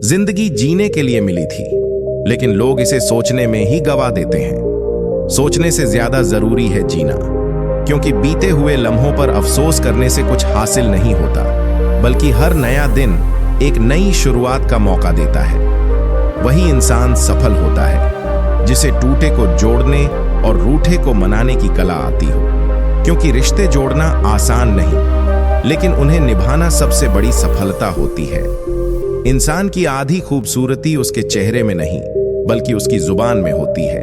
जिंदगी जीने के लिए मिली थी, लेकिन लोग इसे सोचने में ही गवा देते हैं। सोचने से ज्यादा जरूरी है जीना, क्योंकि बीते हुए लम्हों पर अफसोस करने से कुछ हासिल नहीं होता, बल्कि हर नया दिन एक नई शुरुआत का मौका देता है। वही इंसान सफल होता है जिसे टूटे को जोड़ने और रूठे को मनाने की कला आती हो, क्योंकि रिश्ते जोड़ना आसान नहीं, लेकिन उन्हें निभाना सबसे बड़ी सफलता होती है। इंसान की आधी खूबसूरती उसके चेहरे में नहीं, बल्कि उसकी जुबान में होती है।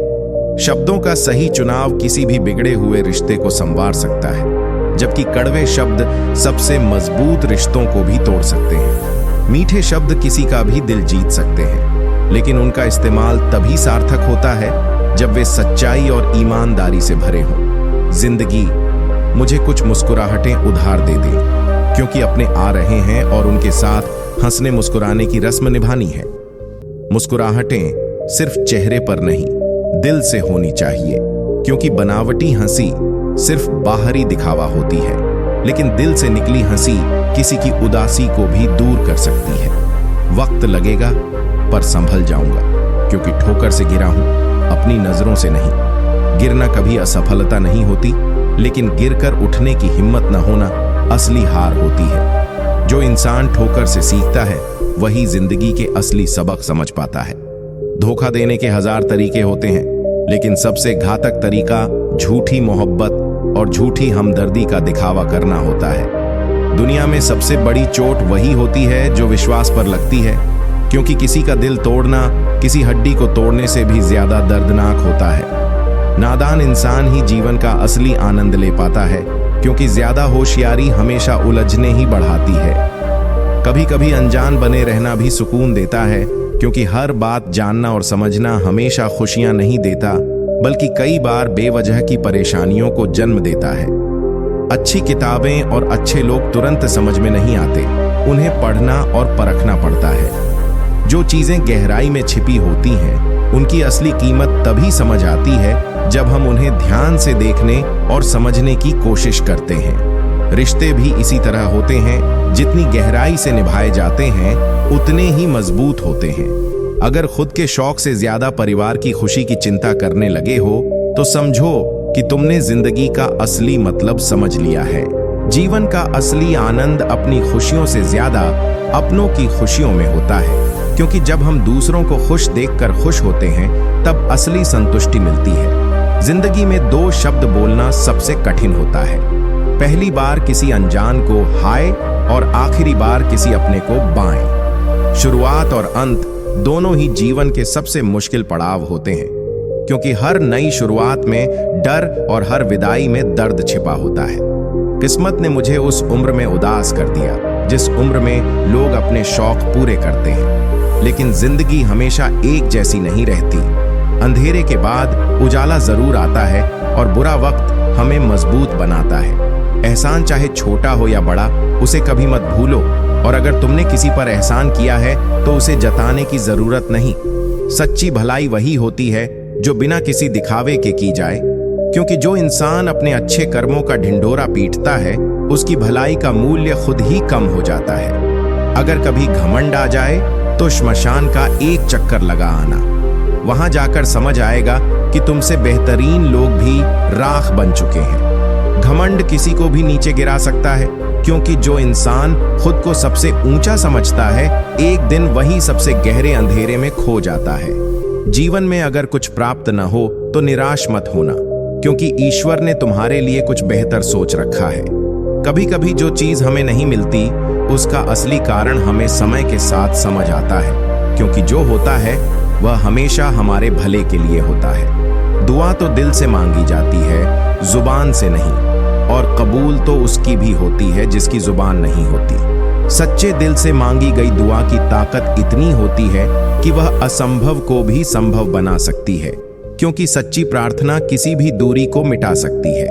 शब्दों का सही चुनाव किसी भी बिगड़े हुए रिश्ते को संवार सकता है, जबकि कड़वे शब्द सबसे मजबूत रिश्तों को भी तोड़ सकते हैं। मीठे शब्द किसी का भी दिल जीत सकते हैं, लेकिन उनका इस्तेमाल तभी सार्थक होता है जब वे सच्चाई और ईमानदारी से भरे हों। जिंदगी मुझे कुछ मुस्कुराहटें उधार दे दे, क्योंकि अपने आ रहे हैं और उनके साथ हंसने मुस्कुराने की रस्म निभानी है। मुस्कुराहटें सिर्फ चेहरे पर नहीं, दिल से होनी चाहिए, क्योंकि बनावटी हंसी सिर्फ बाहरी दिखावा होती है, लेकिन दिल से निकली हंसी किसी की उदासी को भी दूर कर सकती है। वक्त लगेगा, पर संभल जाऊंगा, क्योंकि ठोकर से गिरा हूं, अपनी नजरों से नहीं। गिरना कभी असफलता नहीं होती, लेकिन गिरकर उठने की हिम्मत न होना असली हार होती है। जो इंसान ठोकर से सीखता है, वही जिंदगी के असली सबक समझ पाता है। धोखा देने के 1000 तरीके होते हैं, लेकिन सबसे घातक तरीका झूठी मोहब्बत और झूठी हमदर्दी का दिखावा करना होता है। दुनिया में सबसे बड़ी चोट वही होती है जो विश्वास पर लगती है, क्योंकि किसी का दिल तोड़ना किसी हड्डी को तोड़ने से भी ज्यादा दर्दनाक होता है। नादान इंसान ही जीवन का असली आनंद ले पाता है, क्योंकि ज्यादा होशियारी हमेशा उलझने ही बढ़ाती है। कभी कभी अनजान बने रहना भी सुकून देता है, क्योंकि हर बात जानना और समझना हमेशा खुशियां नहीं देता, बल्कि कई बार बेवजह की परेशानियों को जन्म देता है। अच्छी किताबें और अच्छे लोग तुरंत समझ में नहीं आते, उन्हें पढ़ना और परखना पड़ता है। जो चीजें गहराई में छिपी होती हैं, उनकी असली कीमत तभी समझ आती है जब हम उन्हें ध्यान से देखने और समझने की कोशिश करते हैं। रिश्ते भी इसी तरह होते हैं, जितनी गहराई से निभाए जाते हैं उतने ही मजबूत होते हैं। अगर खुद के शौक से ज्यादा परिवार की खुशी की चिंता करने लगे हो, तो समझो कि तुमने जिंदगी का असली मतलब समझ लिया है। जीवन का असली आनंद अपनी खुशियों से ज्यादा अपनों की खुशियों में होता है, क्योंकि जब हम दूसरों को खुश देखकर खुश होते हैं, तब असली संतुष्टि मिलती है। जिंदगी में 2 शब्द बोलना सबसे कठिन होता है। पहली बार किसी अनजान को हाय और आखिरी बार किसी अपने को बाय। शुरुआत और अंत दोनों ही जीवन के सबसे मुश्किल पड़ाव होते हैं, क्योंकि हर नई शुरुआत में डर और हर विदाई में दर्द छिपा होता है। किस्मत ने मुझे उस उम्र में उदास कर दिया, जिस उम्र में लोग अपने शौक पूरे करते हैं। लेकिन जिंदगी हमेशा एक जैसी नहीं रहती। अंधेरे के बाद उजाला जरूर आता है, और बुरा वक्त हमें मजबूत बनाता है। एहसान चाहे छोटा हो या बड़ा, उसे कभी मत भूलो, और अगर तुमने किसी पर एहसान किया है तो उसे जताने की जरूरत नहीं। सच्ची भलाई वही होती है जो बिना किसी दिखावे के की जाए, क्योंकि जो इंसान अपने अच्छे कर्मों का ढिंढोरा पीटता है, उसकी भलाई का मूल्य खुद ही कम हो जाता है। अगर कभी घमंड आ जाए तो श्मशान का एक चक्कर लगा आना, वहां जाकर समझ आएगा कि तुमसे बेहतरीन लोग भी राख बन चुके हैं। घमंड किसी को भी नीचे गिरा सकता है, क्योंकि जो इंसान खुद को सबसे ऊंचा समझता है, एक दिन वही सबसे गहरे अंधेरे में खो जाता है। जीवन में अगर कुछ प्राप्त न हो तो निराश मत होना, क्योंकि ईश्वर ने तुम्हारे लिए कुछ बेहतर सोच रखा है। कभी कभी जो चीज हमें नहीं मिलती, उसका असली कारण हमें समय के साथ समझ आता है, क्योंकि जो होता है वह हमेशा हमारे भले के लिए होता है। दुआ तो दिल से मांगी जाती है, जुबान से नहीं, और कबूल तो उसकी भी होती है जिसकी जुबान नहीं होती। सच्चे दिल से मांगी गई दुआ की ताकत इतनी होती है कि वह असंभव को भी संभव बना सकती है, क्योंकि सच्ची प्रार्थना किसी भी दूरी को मिटा सकती है।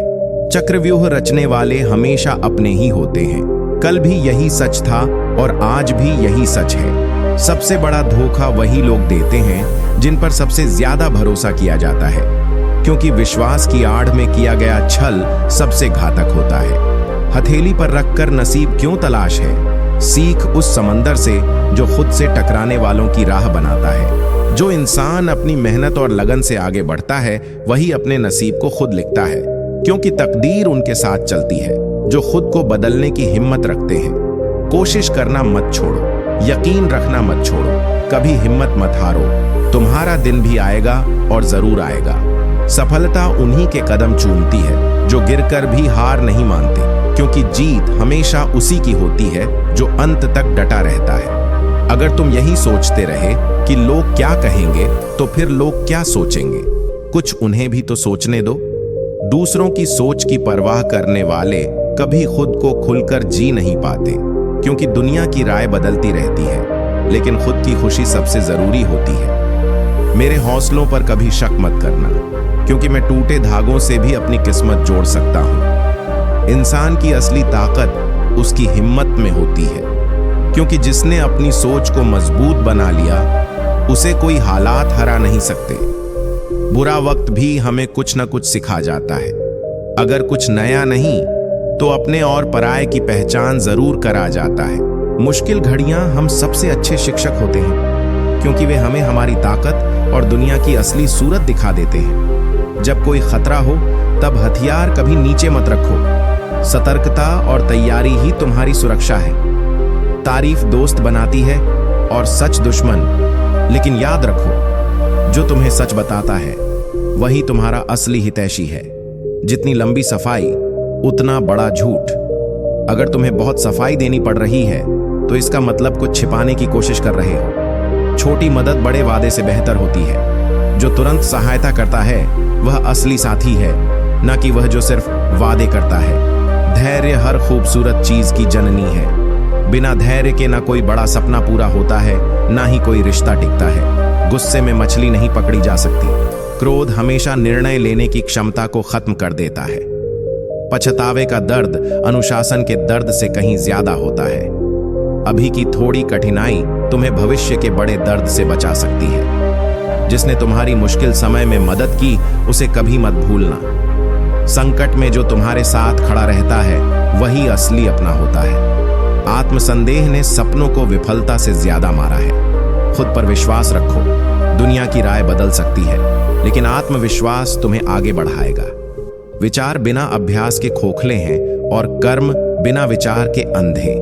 चक्रव्यूह रचने वाले हमेशा अपने ही होते हैं। कल भी यही सच था और आज भी यही सच है। सबसे बड़ा धोखा वही लोग देते हैं जिन पर सबसे ज्यादा भरोसा किया जाता है, क्योंकि विश्वास की आड़ में किया गया छल सबसे घातक होता है। हथेली पर रखकर नसीब क्यों तलाश है? सीख उस समंदर से जो खुद से टकराने वालों की राह बनाता है। जो इंसान अपनी मेहनत और लगन से आगे बढ़ता है वही अपने नसीब को खुद लिखता है, क्योंकि तकदीर उनके साथ चलती है जो खुद को बदलने की हिम्मत रखते हैं। कोशिश करना मत छोड़ो, यकीन रखना मत छोड़ो, कभी हिम्मत मत हारो। तुम्हारा दिन भी आएगा और जरूर आएगा। सफलता उन्हीं के कदम चूमती है जो गिरकर भी हार नहीं मानते, क्योंकि जीत हमेशा उसी की होती है जो अंत तक डटा रहता है। अगर तुम यही सोचते रहे कि लोग क्या कहेंगे, तो फिर लोग क्या सोचेंगे? कुछ उन्हें भी तो सोचने दो। दूसरों की सोच की परवाह करने वाले कभी खुद को खुलकर जी नहीं पाते, क्योंकि दुनिया की राय बदलती रहती है, लेकिन खुद की खुशी सबसे जरूरी होती है। मेरे हौसलों पर कभी शक मत करना, क्योंकि मैं टूटे धागों से भी अपनी किस्मत जोड़ सकता हूं। इंसान की असली ताकत उसकी हिम्मत में होती है, क्योंकि जिसने अपनी सोच को मजबूत बना लिया उसे कोई हालात हरा नहीं सकते। बुरा वक्त भी हमें कुछ न कुछ सिखा जाता है। अगर कुछ नया नहीं तो अपने और पराये की पहचान जरूर करा जाता है। मुश्किल घड़ियां हम सबसे अच्छे शिक्षक होते हैं, क्योंकि वे हमें हमारी ताकत और दुनिया की असली सूरत दिखा देते हैं। जब कोई खतरा हो तब हथियार कभी नीचे मत रखो। सतर्कता और तैयारी ही तुम्हारी सुरक्षा है। तारीफ दोस्त बनाती है और सच दुश्मन, लेकिन याद रखो, जो तुम्हें सच बताता है वही तुम्हारा असली हितैषी है। जितनी लंबी सफाई उतना बड़ा झूठ। अगर तुम्हें बहुत सफाई देनी पड़ रही है तो इसका मतलब कुछ छिपाने की कोशिश कर रहे हो। छोटी मदद बड़े वादे से बेहतर होती है। जो तुरंत सहायता करता है वह असली साथी है, न कि वह जो सिर्फ वादे करता है। धैर्य हर खूबसूरत चीज की जननी है। बिना धैर्य के ना कोई बड़ा सपना पूरा होता है, ना ही कोई रिश्ता टिकता है। गुस्से में मछली नहीं पकड़ी जा सकती। क्रोध हमेशा निर्णय लेने की क्षमता को खत्म कर देता है। पछतावे का दर्द अनुशासन के दर्द से कहीं ज्यादा होता है। अभी की थोड़ी कठिनाई तुम्हें भविष्य के बड़े दर्द से बचा सकती है। जिसने तुम्हारी मुश्किल समय में मदद की उसे कभी मत भूलना। संकट में जो तुम्हारे साथ खड़ा रहता है वही असली अपना होता है। आत्मसंदेह ने सपनों को विफलता से ज्यादा मारा है। खुद पर विश्वास रखो। दुनिया की राय बदल सकती है, लेकिन आत्मविश्वास तुम्हें आगे बढ़ाएगा। विचार बिना अभ्यास के खोखले हैं और कर्म बिना विचार के अंधे।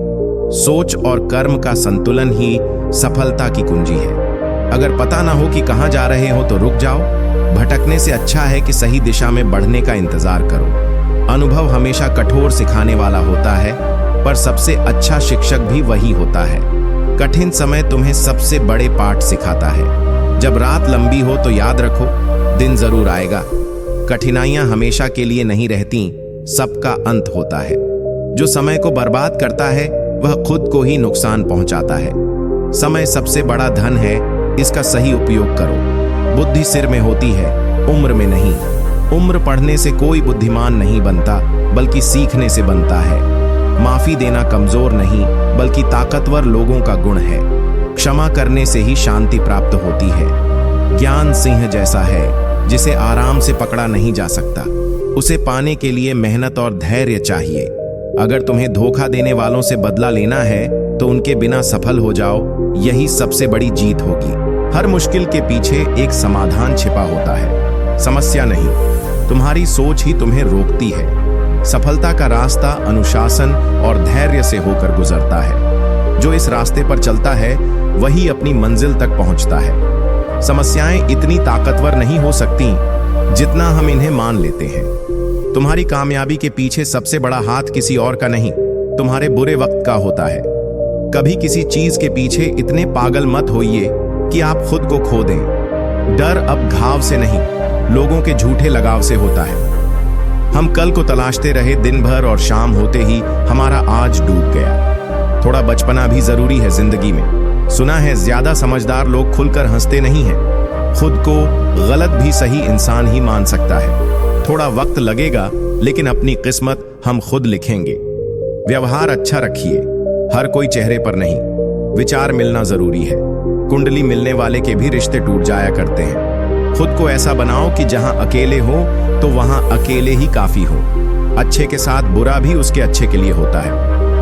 सोच और कर्म का संतुलन ही सफलता की कुंजी है। अगर पता ना हो कि कहां जा रहे हो तो रुक जाओ। भटकने से अच्छा है कि सही दिशा में बढ़ने का इंतजार करो। अनुभव हमेशा कठोर सिखाने वाला होता है, पर सबसे अच्छा शिक्षक भी वही होता है। कठिन समय तुम्हें सबसे बड़े पाठ सिखाता है। जब रात लंबी हो तो याद रखो, दिन जरूर आएगा। कठिनाइयां हमेशा के लिए नहीं रहती, सबका अंत होता है। जो समय को बर्बाद करता है वह खुद को ही नुकसान पहुंचाता है। समय सबसे बड़ा धन है, इसका सही उपयोग करो। बुद्धि सिर में होती है, उम्र में नहीं। उम्र पढ़ने से कोई बुद्धिमान नहीं बनता, बल्कि सीखने से बनता है। माफी देना कमजोर नहीं, बल्कि ताकतवर लोगों का गुण है। क्षमा करने से ही शांति प्राप्त होती है। ज्ञान सिंह जैसा है जिसे आराम से पकड़ा नहीं जा सकता। उसे पाने के लिए मेहनत और धैर्य चाहिए। अगर तुम्हें धोखा देने वालों से बदला लेना है तो उनके बिना सफल हो जाओ, यही सबसे बड़ी जीत होगी। हर मुश्किल के पीछे एक समाधान छिपा होता है, समस्या नहीं। तुम्हारी सोच ही तुम्हें रोकती है। सफलता का रास्ता अनुशासन और धैर्य से होकर गुजरता है। जो इस रास्ते पर चलता है वही अपनी मंजिल तक पहुंचता है। समस्याएं इतनी ताकतवर नहीं हो सकती जितना हम इन्हें मान लेते हैं। तुम्हारी कामयाबी के पीछे सबसे बड़ा हाथ किसी और का नहीं, तुम्हारे बुरे वक्त का होता है। कभी किसी चीज के पीछे इतने पागल मत होइए कि आप खुद को खो दें। डर अब घाव से नहीं, लोगों के झूठे लगाव से होता है। हम कल को तलाशते रहे दिन भर और शाम होते ही हमारा आज डूब गया। थोड़ा बचपना भी जरूरी है जिंदगी में। सुना है ज्यादा समझदार लोग खुलकर हंसते नहीं हैं। खुद को गलत भी सही इंसान ही मान सकता है। थोड़ा वक्त लगेगा, लेकिन अपनी किस्मत हम खुद लिखेंगे। व्यवहार अच्छा रखिए, हर कोई चेहरे पर नहीं। विचार मिलना जरूरी है। कुंडली मिलने वाले के भी रिश्ते टूट जाया करते हैं। खुद को ऐसा बनाओ कि जहां अकेले हो तो वहां अकेले ही काफी हो। अच्छे के साथ बुरा भी उसके अच्छे के लिए होता है।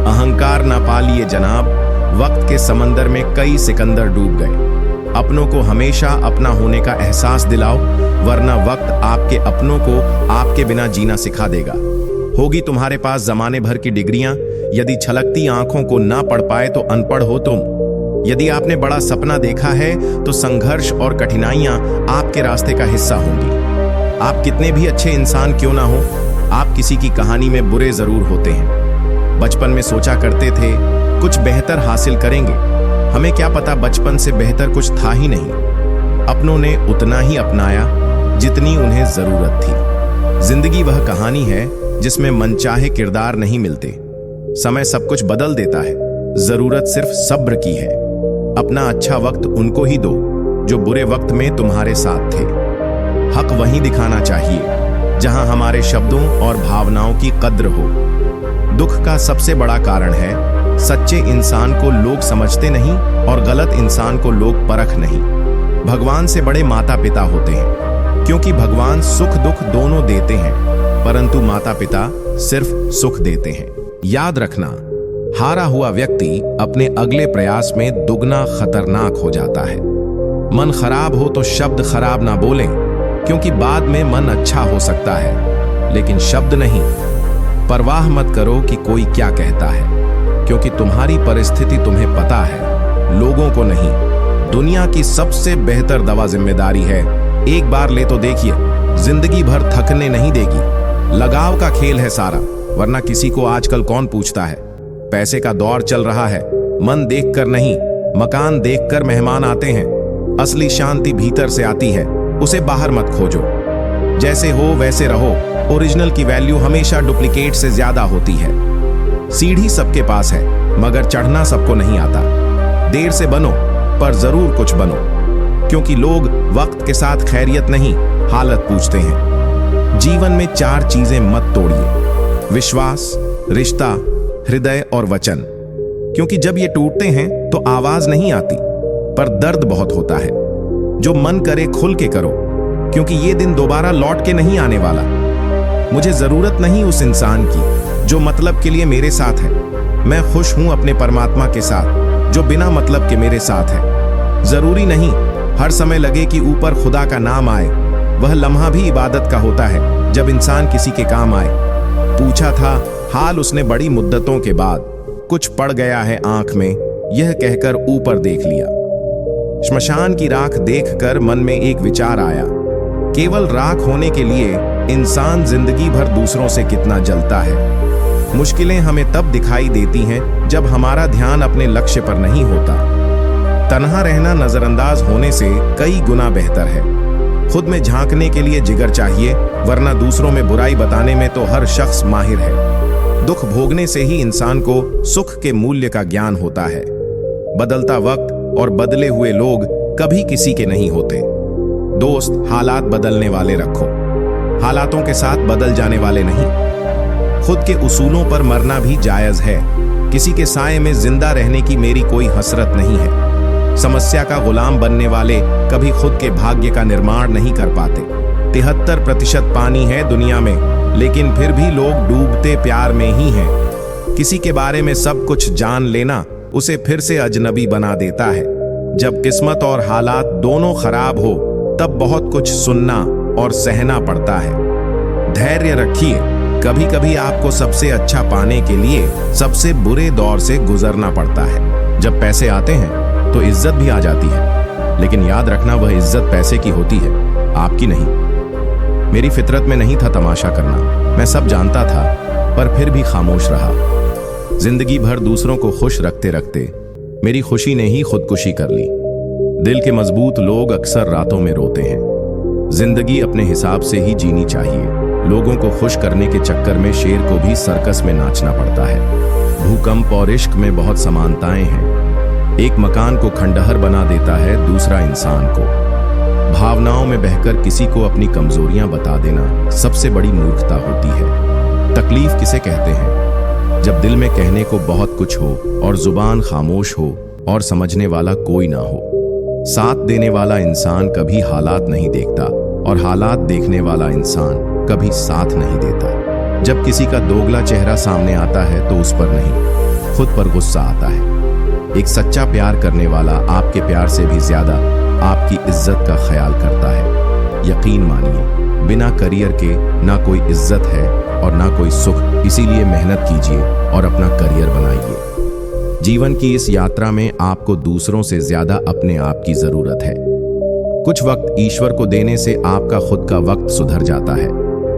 अहंकार ना पालिए जनाब, वक्त के समंदर में कई सिकंदर डूब गए। अपनों को हमेशा अपना होने का एहसास दिलाओ, वरना वक्त आपके अपनों को आपके बिना जीना सिखा देगा। होगी तुम्हारे पास जमाने भर की डिग्रियां, यदि छलकती आंखों को ना पढ़ पाए तो अनपढ़ हो तुम। यदि आपने बड़ा सपना देखा है तो संघर्ष और कठिनाइयां आपके रास्ते का हिस्सा होंगी। आप कितने भी अच्छे इंसान क्यों ना हो, आप किसी की कहानी में बुरे जरूर होते हैं। बचपन में सोचा करते थे कुछ बेहतर हासिल करेंगे, हमें क्या पता बचपन से बेहतर कुछ था ही नहीं। अपनों ने उतना ही अपनाया जितनी उन्हें जरूरत थी। जिंदगी वह कहानी है जिसमें मनचाहे किरदार नहीं मिलते। समय सब कुछ बदल देता है, जरूरत सिर्फ सब्र की है। अपना अच्छा वक्त उनको ही दो जो बुरे वक्त में तुम्हारे साथ थे। हक वहीं दिखाना चाहिए जहां हमारे शब्दों और भावनाओं की कद्र हो। दुख का सबसे बड़ा कारण है सच्चे इंसान को लोग समझते नहीं और गलत इंसान को लोग परख नहीं। भगवान से बड़े माता पिता होते हैं, क्योंकि भगवान सुख दुख दोनों देते हैं, परंतु माता पिता सिर्फ सुख देते हैं। याद रखना, हारा हुआ व्यक्ति अपने अगले प्रयास में दुगना खतरनाक हो जाता है। मन खराब हो तो शब्द खराब ना बोलें, क्योंकि बाद में मन अच्छा हो सकता है, लेकिन शब्द नहीं। परवाह मत करो कि कोई क्या कहता है, क्योंकि तुम्हारी परिस्थिति तुम्हें पता है, लोगों को नहीं। दुनिया की सबसे बेहतर दवा जिम्मेदारी है। एक बार ले तो देखिए, जिंदगी भर थकने नहीं देगी। लगाव का खेल है सारा, वरना किसी को आजकल कौन पूछता है। पैसे का दौर चल रहा है, मन देखकर नहीं, मकान देखकर मेहमान आते हैं। असली शांति भीतर से आती है, उसे बाहर मत खोजो। जैसे हो वैसे रहो। ओरिजिनल की वैल्यू हमेशा डुप्लीकेट से ज्यादा होती है। सीढ़ी सबके पास है, मगर चढ़ना सबको नहीं आता। देर से बनो, पर जरूर कुछ बनो, क्योंकि लोग वक्त के साथ खैरियत नहीं, हालत पूछते हैं। जीवन में 4 चीजें मत तोड़िए: विश्वास, रिश्ता, हृदय और वचन। क्योंकि जब ये टूटते हैं तो आवाज नहीं आती, पर दर्द बहुत होता है। जो मन करे खुल के करो, क्योंकि ये दिन दोबारा लौट के नहीं आने वाला। मुझे जरूरत नहीं उस इंसान की जो मतलब के लिए मेरे साथ है। मैं खुश हूं अपने परमात्मा के साथ जो बिना मतलब के मेरे साथ है। जरूरी नहीं हर समय लगे कि ऊपर खुदा का नाम आए। वह लम्हा भी इबादत का होता है जब इंसान किसी के काम आए। पूछा था हाल उसने बड़ी मुद्दतों के बाद, कुछ पड़ गया है आंख में, यह कहकर ऊपर देख लिया। श्मशान की राख देखकर मन में एक विचार आया, केवल राख होने के लिए इंसान जिंदगी भर दूसरों से कितना जलता है। मुश्किलें हमें तब दिखाई देती हैं जब हमारा ध्यान अपने लक्ष्य पर नहीं होता। तन्हा रहना नजरअंदाज होने से कई गुना बेहतर है। खुद में झांकने के लिए जिगर चाहिए, वरना दूसरों में बुराई बताने में तो हर शख्स माहिर है। दुख भोगने से ही इंसान को सुख के मूल्य का ज्ञान होता है। बदलता वक्त और बदले हुए लोग कभी किसी के नहीं होते। दोस्त हालात बदलने वाले रखो, हालातों के साथ बदल जाने वाले नहीं। खुद के उसूलों पर मरना भी जायज है। किसी के साए में जिंदा रहने की मेरी कोई हसरत नहीं है। समस्या का गुलाम बनने वाले कभी खुद के भाग्य का निर्माण नहीं कर पाते। 73% पानी है दुनिया में, लेकिन फिर भी लोग डूबते प्यार में ही हैं। किसी के बारे में सब कुछ जान लेना उसे फिर से अजनबी बना देता है। जब किस्मत और हालात दोनों खराब हो, तब बहुत कुछ सुनना और सहना पड़ता है। धैर्य रखिए, कभी कभी आपको सबसे अच्छा पाने के लिए सबसे बुरे दौर से गुजरना पड़ता है। जब पैसे आते हैं तो इज्जत भी आ जाती है, लेकिन याद रखना वह इज्जत पैसे की होती है, आपकी नहीं। मेरी फितरत में नहीं था तमाशा करना, मैं सब जानता था, पर फिर भी खामोश रहा। जिंदगी भर दूसरों को खुश रखते रखते मेरी खुशी ने ही खुदकुशी कर ली। दिल के मजबूत लोग अक्सर रातों में रोते हैं। जिंदगी अपने हिसाब से ही जीनी चाहिए। लोगों को खुश करने के चक्कर में शेर को भी सर्कस में नाचना पड़ता है। भूकंप और इश्क में बहुत समानताएं हैं। एक मकान को खंडहर बना देता है दूसरा इंसान को। भावनाओं में बहकर किसी को अपनी कमजोरियां बता देना सबसे बड़ी मूर्खता होती है। तकलीफ किसे कहते हैं? जब दिल में कहने को बहुत कुछ हो और जुबान खामोश हो और समझने वाला कोई ना हो। साथ देने वाला इंसान कभी हालात नहीं देखता और हालात देखने वाला इंसान कभी साथ नहीं देता। जब किसी का दोगला चेहरा सामने आता है तो उस पर नहीं, खुद पर गुस्सा आता है। एक सच्चा प्यार करने वाला आपके प्यार से भी ज्यादा आपकी इज्जत का ख्याल करता है। यकीन मानिए, बिना करियर के ना कोई इज्जत है और ना कोई सुख। इसीलिए मेहनत कीजिए और अपना करियर बनाइए। जीवन की इस यात्रा में आपको दूसरों से ज्यादा अपने आप की जरूरत है। कुछ वक्त ईश्वर को देने से आपका खुद का वक्त सुधर जाता है।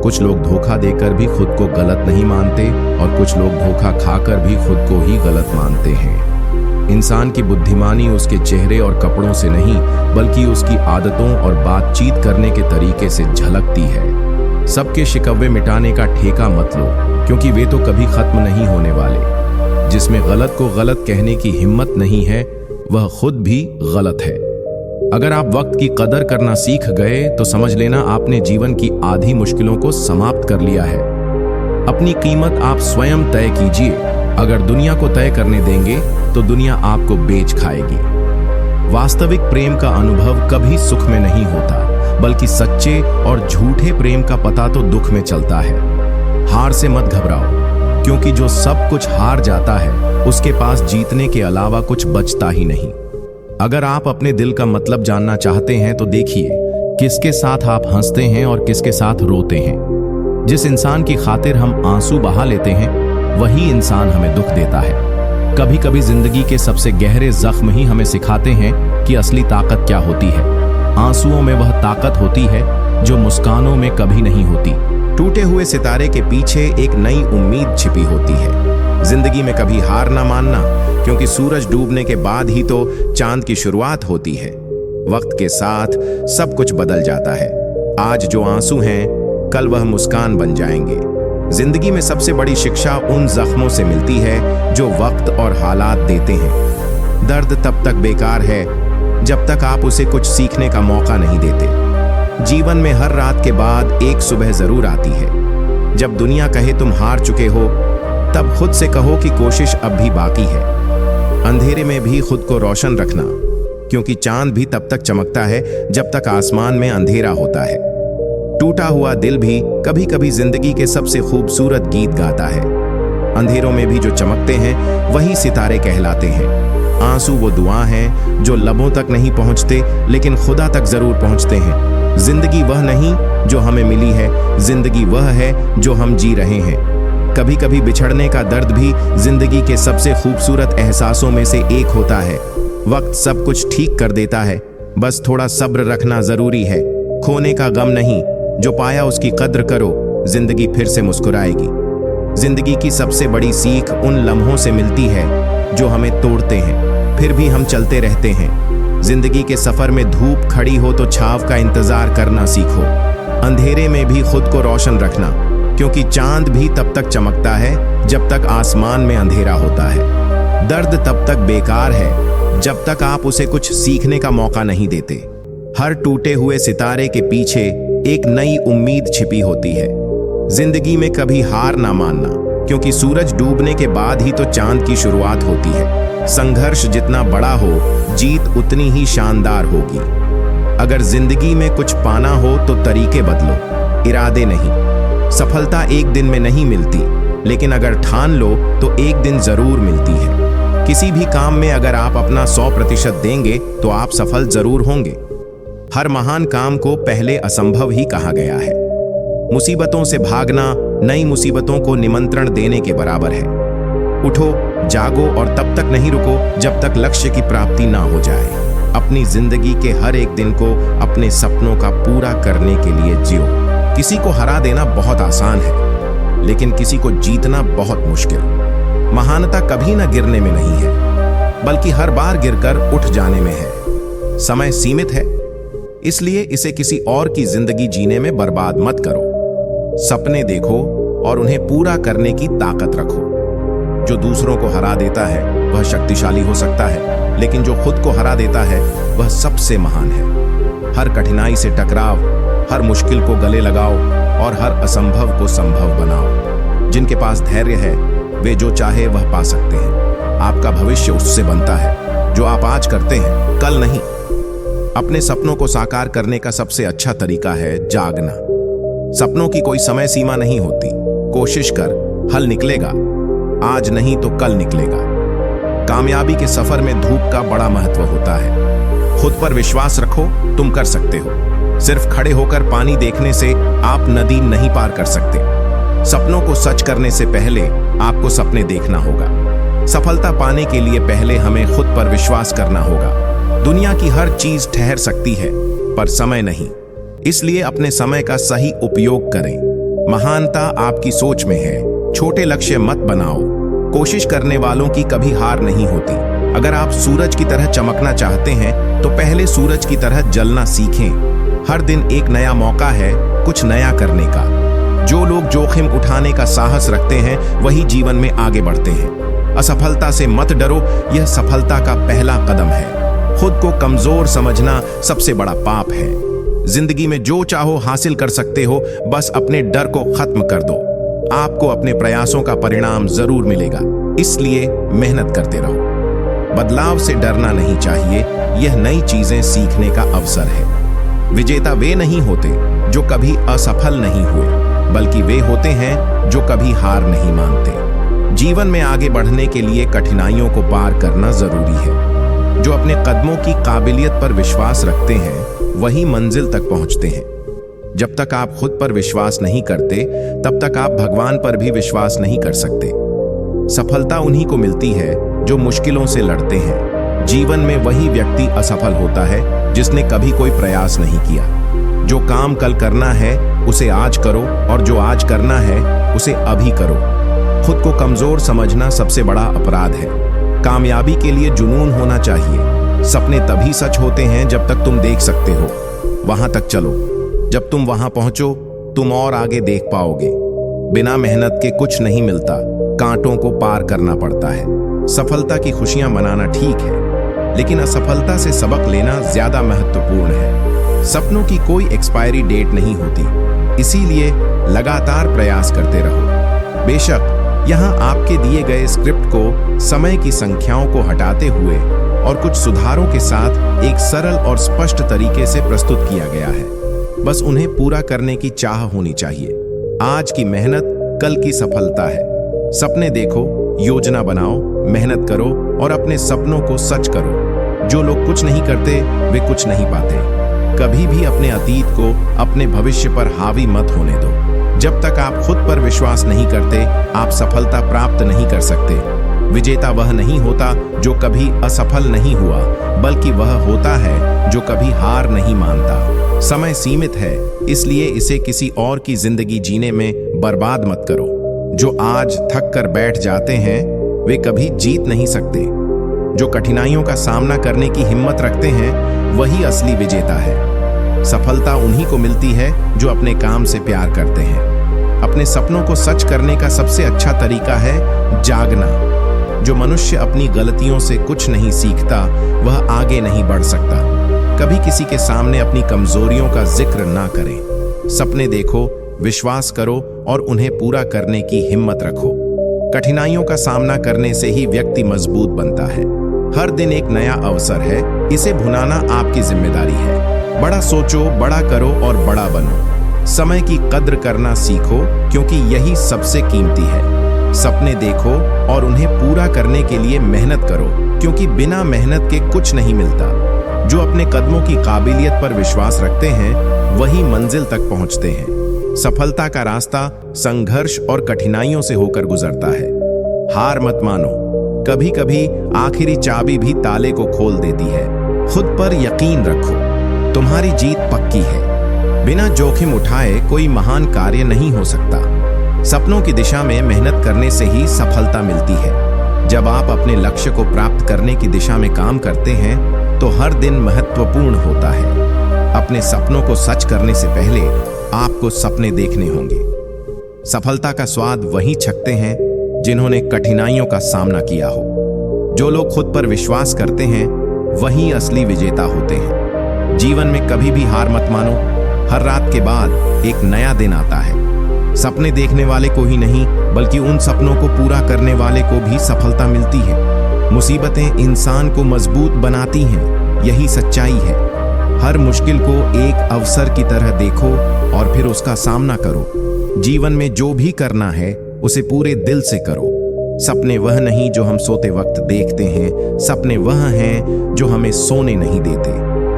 कुछ लोग धोखा देकर भी खुद को गलत नहीं मानते और कुछ लोग धोखा खाकर भी खुद को ही गलत मानते हैं। इंसान की बुद्धिमानी उसके चेहरे और कपड़ों से नहीं, बल्कि उसकी आदतों और बातचीत करने के तरीके से झलकती है। सबके शिकवे मिटाने का ठेका मत लो, क्योंकि वे तो कभी खत्म नहीं होने वाले। जिसमें गलत को गलत कहने की हिम्मत नहीं है, वह खुद भी गलत है। अगर आप वक्त की कदर करना सीख गए तो समझ लेना आपने जीवन की आधी मुश्किलों को समाप्त कर लिया है। अपनी कीमत आप स्वयं तय कीजिए। अगर दुनिया को तय करने देंगे तो दुनिया आपको बेच खाएगी। वास्तविक प्रेम का अनुभव कभी सुख में नहीं होता, बल्कि सच्चे और झूठे प्रेम का पता तो दुख में चलता है। हार से मत घबराओ, क्योंकि जो सब कुछ हार जाता है उसके पास जीतने के अलावा कुछ बचता ही नहीं। अगर आप अपने दिल का मतलब जानना चाहते हैं तो देखिए किसके साथ आप हंसते हैं और किसके साथ रोते हैं। जिस इंसान की खातिर हम आंसू बहा लेते हैं, वही इंसान हमें दुख देता है। कभी कभी जिंदगी के सबसे गहरे जख्म ही हमें सिखाते हैं कि असली ताकत क्या होती है। आंसुओं में वह ताकत होती है जो मुस्कानों में कभी नहीं होती। टूटे हुए सितारे के पीछे एक नई उम्मीद छिपी होती है। जिंदगी में कभी हार ना मानना, क्योंकि सूरज डूबने के बाद ही तो चांद की शुरुआत होती है। वक्त के साथ सब कुछ बदल जाता है। आज जो आंसू हैं, कल वह मुस्कान बन जाएंगे। जिंदगी में सबसे बड़ी शिक्षा उन जख्मों से मिलती है जो वक्त और हालात देते हैं। दर्द तब तक बेकार है जब तक आप उसे कुछ सीखने का मौका नहीं देते। जीवन में हर रात के बाद एक सुबह जरूर आती है। जब दुनिया कहे तुम हार चुके हो, तब खुद से कहो कि कोशिश अब भी बाकी है। अंधेरे में भी खुद को रोशन रखना, क्योंकि चांद भी तब तक चमकता है जब तक आसमान में अंधेरा होता है। टूटा हुआ दिल भी कभी कभी जिंदगी के सबसे खूबसूरत गीत गाता है। अंधेरों में भी जो चमकते हैं वही सितारे कहलाते हैं। आंसू वो दुआ हैं जो लबों तक नहीं पहुंचते, लेकिन खुदा तक जरूर पहुंचते हैं। जिंदगी वह नहीं जो हमें मिली है, जिंदगी वह है जो हम जी रहे हैं। कभी कभी बिछड़ने का दर्द भी जिंदगी के सबसे खूबसूरत एहसासों में से एक होता है। वक्त सब कुछ ठीक कर देता है, बस थोड़ा सब्र रखना जरूरी है। खोने का गम नहीं, जो पाया उसकी कद्र करो, जिंदगी फिर से मुस्कुराएगी। जिंदगी की सबसे बड़ी सीख उन लम्हों से मिलती है जो हमें तोड़ते हैं, फिर भी हम चलते रहते हैं। जिंदगी के सफर में धूप खड़ी हो तो छांव का इंतजार करना सीखो। अंधेरे में भी खुद को रोशन रखना, क्योंकि चांद भी तब तक चमकता है जब तक आसमान में अंधेरा होता है। दर्द तब तक बेकार है जब तक आप उसे कुछ सीखने का मौका नहीं देते। हर टूटे हुए सितारे के पीछे एक नई उम्मीद छिपी होती है। जिंदगी में कभी हार ना मानना, क्योंकि सूरज डूबने के बाद ही तो चांद की शुरुआत होती है। संघर्ष जितना बड़ा हो, जीत उतनी ही शानदार होगी। अगर जिंदगी में कुछ पाना हो तो तरीके बदलो, इरादे नहीं। सफलता एक दिन में नहीं मिलती, लेकिन अगर ठान लो तो एक दिन जरूर मिलती है। किसी भी काम में अगर आप अपना 100% देंगे तो आप सफल जरूर होंगे। हर महान काम को पहले असंभव ही कहा गया है। मुसीबतों से भागना नई मुसीबतों को निमंत्रण देने के बराबर है। उठो, जागो और तब तक नहीं रुको जब तक लक्ष्य की प्राप्ति ना हो जाए। अपनी जिंदगी के हर एक दिन को अपने सपनों का पूरा करने के लिए जियो। किसी को हरा देना बहुत आसान है, लेकिन किसी को जीतना बहुत मुश्किल। महानता कभी ना गिरने में नहीं है, बल्कि हर बार गिरकर उठ जाने में है। समय सीमित है, इसलिए इसे किसी और की जिंदगी जीने में बर्बाद मत करो। सपने देखो और उन्हें पूरा करने की ताकत रखो। जो दूसरों को हरा देता है वह शक्तिशाली हो सकता है, लेकिन जो खुद को हरा देता है वह सबसे महान है। हर कठिनाई से टकराव, हर मुश्किल को गले लगाओ और हर असंभव को संभव बनाओ। जिनके पास धैर्य है वे जो चाहे वह पा सकते हैं। आपका भविष्य उससे बनता है जो आप आज करते हैं, कल नहीं। अपने सपनों को साकार करने का सबसे अच्छा तरीका है जागना। सपनों की कोई समय सीमा नहीं होती। कोशिश कर, हल निकलेगा। आज नहीं तो कल निकलेगा। कामयाबी के सफर में धूप का बड़ा महत्व होता है। खुद पर विश्वास रखो, तुम कर सकते हो। सिर्फ खड़े होकर पानी देखने से आप नदी नहीं पार कर सकते। सपनों को सच करने से पहले आपको सपने देखना होगा। सफलता पाने के लिए पहले हमें खुद पर विश्वास करना होगा। दुनिया की हर चीज ठहर सकती है, पर समय नहीं। इसलिए अपने समय का सही उपयोग करें। महानता आपकी सोच में है। छोटे लक्ष्य मत बनाओ। कोशिश करने वालों की कभी हार नहीं होती। अगर आप सूरज की तरह चमकना चाहते हैं तो पहले सूरज की तरह जलना सीखें। हर दिन एक नया मौका है कुछ नया करने का। जो लोग जोखिम उठाने का साहस रखते हैं वही जीवन में आगे बढ़ते हैं। असफलता से मत डरो, यह सफलता का पहला कदम है। खुद को कमजोर समझना सबसे बड़ा पाप है। जिंदगी में जो चाहो हासिल कर सकते हो, बस अपने डर को खत्म कर दो। आपको अपने प्रयासों का परिणाम जरूर मिलेगा, इसलिए मेहनत करते रहो। बदलाव से डरना नहीं चाहिए, यह नई चीजें सीखने का अवसर है। विजेता वे नहीं होते जो कभी असफल नहीं हुए, बल्कि वे होते हैं जो कभी हार नहीं मानते। जीवन में आगे बढ़ने के लिए कठिनाइयों को पार करना जरूरी है। जो अपने कदमों की काबिलियत पर विश्वास रखते हैं वही मंजिल तक पहुंचते हैं। जब तक आप खुद पर विश्वास नहीं करते तब तक आप भगवान पर भी विश्वास नहीं कर सकते। सफलता उन्हीं को मिलती है जो मुश्किलों से लड़ते हैं। जीवन में वही व्यक्ति असफल होता है जिसने कभी कोई प्रयास नहीं किया। जो काम कल करना है उसे आज करो, और जो आज करना है उसे अभी करो। खुद को कमजोर समझना सबसे बड़ा अपराध है। कामयाबी के लिए जुनून होना चाहिए। सपने तभी सच होते हैं जब तक तुम देख सकते हो। वहां तक चलो। जब तुम वहां पहुंचो तुम और आगे देख पाओगे। बिना मेहनत के कुछ नहीं मिलता, कांटों को पार करना पड़ता है। सफलता की खुशियां मनाना ठीक है, लेकिन असफलता से सबक लेना ज्यादा महत्वपूर्ण है। सपनों की कोई एक्सपायरी डेट नहीं होती, इसीलिए लगातार प्रयास करते रहो। बेशक यहाँ आपके दिए गए स्क्रिप्ट को समय की संख्याओं को हटाते हुए और कुछ सुधारों के साथ एक सरल और स्पष्ट तरीके से प्रस्तुत किया गया है। बस उन्हें पूरा करने की चाह होनी चाहिए। आज की मेहनत कल की सफलता है। सपने देखो, योजना बनाओ, मेहनत करो और अपने सपनों को सच करो। जो लोग कुछ नहीं करते वे कुछ नहीं पाते। कभी भी अपने अतीत को अपने भविष्य पर हावी मत होने दो। जब तक आप खुद पर विश्वास नहीं करते, आप सफलता प्राप्त नहीं कर सकते। विजेता वह नहीं होता जो कभी असफल नहीं हुआ, बल्कि वह होता है जो कभी हार नहीं मानता। समय सीमित है, इसलिए इसे किसी और की जिंदगी जीने में बर्बाद मत करो। जो आज थक कर बैठ जाते हैं वे कभी जीत नहीं सकते। जो कठिनाइयों का सामना करने की हिम्मत रखते हैं वही असली विजेता है। सफलता उन्हीं को मिलती है जो अपने काम से प्यार करते हैं। अपने सपनों को सच करने का सबसे अच्छा तरीका है जागना। जो मनुष्य अपनी गलतियों से कुछ नहीं सीखता वह आगे नहीं बढ़ सकता। कभी किसी के सामने अपनी कमजोरियों का जिक्र ना करें। सपने देखो, विश्वास करो और उन्हें पूरा करने की हिम्मत रखो। कठिनाइयों का सामना करने से ही व्यक्ति मजबूत बनता है। हर दिन एक नया अवसर है, इसे भुनाना आपकी जिम्मेदारी है। बड़ा सोचो, बड़ा करो और बड़ा बनो। समय की कद्र करना सीखो, क्योंकि यही सबसे कीमती है। सपने देखो और उन्हें पूरा करने के लिए मेहनत करो, क्योंकि बिना मेहनत के कुछ नहीं मिलता। जो अपने कदमों की काबिलियत पर विश्वास रखते हैं वही मंजिल तक पहुंचते हैं। सफलता का रास्ता संघर्ष और कठिनाइयों से होकर गुजरता है। हार मत मानो, कभी कभी आखिरी चाबी भी ताले को खोल देती है। खुद पर यकीन रखो, तुम्हारी जीत पक्की है। बिना जोखिम उठाए कोई महान कार्य नहीं हो सकता। सपनों की दिशा में मेहनत करने से ही सफलता मिलती है। जब आप अपने लक्ष्य को प्राप्त करने की दिशा में काम करते हैं तो हर दिन महत्वपूर्ण होता है। अपने सपनों को सच करने से पहले आपको सपने देखने होंगे। सफलता का स्वाद वही चखते हैं जिन्होंने कठिनाइयों का सामना किया हो। जो लोग खुद पर विश्वास करते हैं वही असली विजेता होते हैं। जीवन में कभी भी हार मत मानो। हर रात के बाद एक नया दिन आता है। सपने देखने वाले को ही नहीं, बल्कि उन सपनों को पूरा करने वाले को भी सफलता मिलती है। मुसीबतें इंसान को मजबूत बनाती हैं, यही सच्चाई है। हर मुश्किल को एक अवसर की तरह देखो और फिर उसका सामना करो। जीवन में जो भी करना है उसे पूरे दिल से करो। सपने वह नहीं जो हम सोते वक्त देखते हैं, सपने वह हैं जो हमें सोने नहीं देते।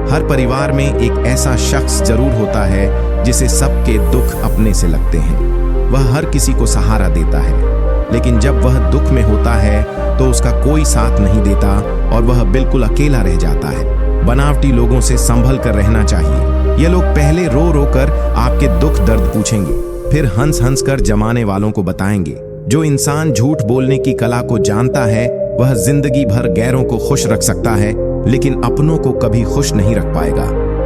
हर परिवार में एक ऐसा शख्स जरूर होता है जिसे सबके दुख अपने से लगते हैं। वह हर किसी को सहारा देता है, लेकिन जब वह दुख में होता है तो उसका कोई साथ नहीं देता और वह बिल्कुल अकेला रह जाता है। बनावटी लोगों से संभल कर रहना चाहिए। ये लोग पहले रो रो कर आपके दुख दर्द पूछेंगे, फिर हंस हंस कर जमाने वालों को बताएंगे। जो इंसान झूठ बोलने की कला को जानता है वह जिंदगी भर गैरों को खुश रख सकता है, लेकिन अपनों को कभी खुश नहीं रख पाएगा।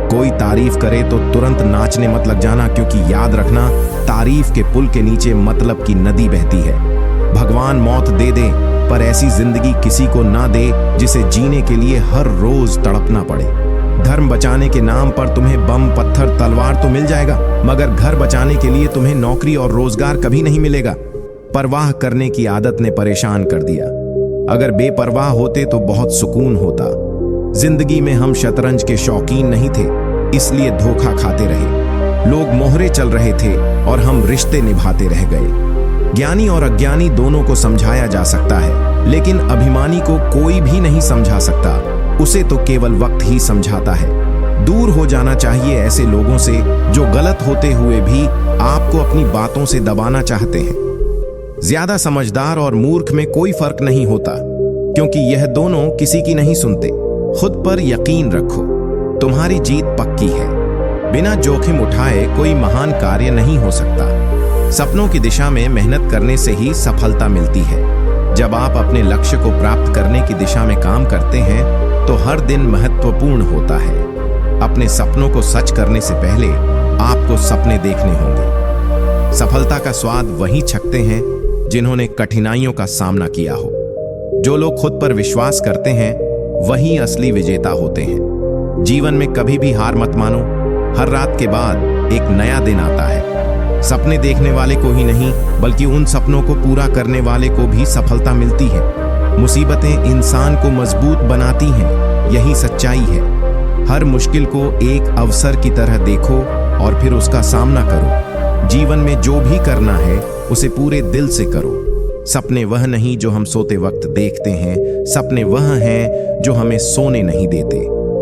कोई तारीफ करे तो तुरंत नाचने मत लग जाना, क्योंकि याद रखना, तारीफ के पुल के नीचे मतलब की नदी बहती है। भगवान मौत दे दे पर ऐसी जिंदगी किसी को ना दे जिसे जीने के लिए हर रोज तड़पना पड़े। धर्म बचाने के नाम पर तुम्हें बम, पत्थर, तलवार तो मिल जाएगा, मगर घर बचाने के लिए तुम्हें नौकरी और रोजगार कभी नहीं मिलेगा। परवाह करने की आदत ने परेशान कर दिया। अगर बेपरवाह होते तो बहुत सुकून होता। जिंदगी में हम शतरंज के शौकीन नहीं थे, इसलिए धोखा खाते रहे। लोग मोहरे चल रहे थे और हम रिश्ते निभाते रह गए। ज्ञानी और अज्ञानी दोनों को समझाया जा सकता है, लेकिन अभिमानी को कोई भी नहीं समझा सकता। उसे तो केवल वक्त ही समझाता है। दूर हो जाना चाहिए ऐसे लोगों से जो गलत होते हुए भी आपको अपनी बातों से दबाना चाहते हैं। ज्यादा समझदार और मूर्ख में कोई फर्क नहीं होता, क्योंकि यह दोनों किसी की नहीं सुनते। खुद पर यकीन रखो, तुम्हारी जीत पक्की है। बिना जोखिम उठाए कोई महान कार्य नहीं हो सकता। सपनों की दिशा में मेहनत करने से ही सफलता मिलती है। जब आप अपने लक्ष्य को प्राप्त करने की दिशा में काम करते हैं तो हर दिन महत्वपूर्ण होता है। अपने सपनों को सच करने से पहले आपको सपने देखने होंगे। सफलता का स्वाद वही चखते हैं जिन्होंने कठिनाइयों का सामना किया हो। जो लोग खुद पर विश्वास करते हैं वही असली विजेता होते हैं। जीवन में कभी भी हार मत मानो। हर रात के बाद एक नया दिन आता है। सपने देखने वाले को ही नहीं, बल्कि उन सपनों को पूरा करने वाले को भी सफलता मिलती है। मुसीबतें इंसान को मजबूत बनाती हैं, यही सच्चाई है। हर मुश्किल को एक अवसर की तरह देखो और फिर उसका सामना करो। जीवन में जो भी करना है उसे पूरे दिल से करो। सपने वह नहीं जो हम सोते वक्त देखते हैं, सपने वह हैं जो हमें सोने नहीं देते।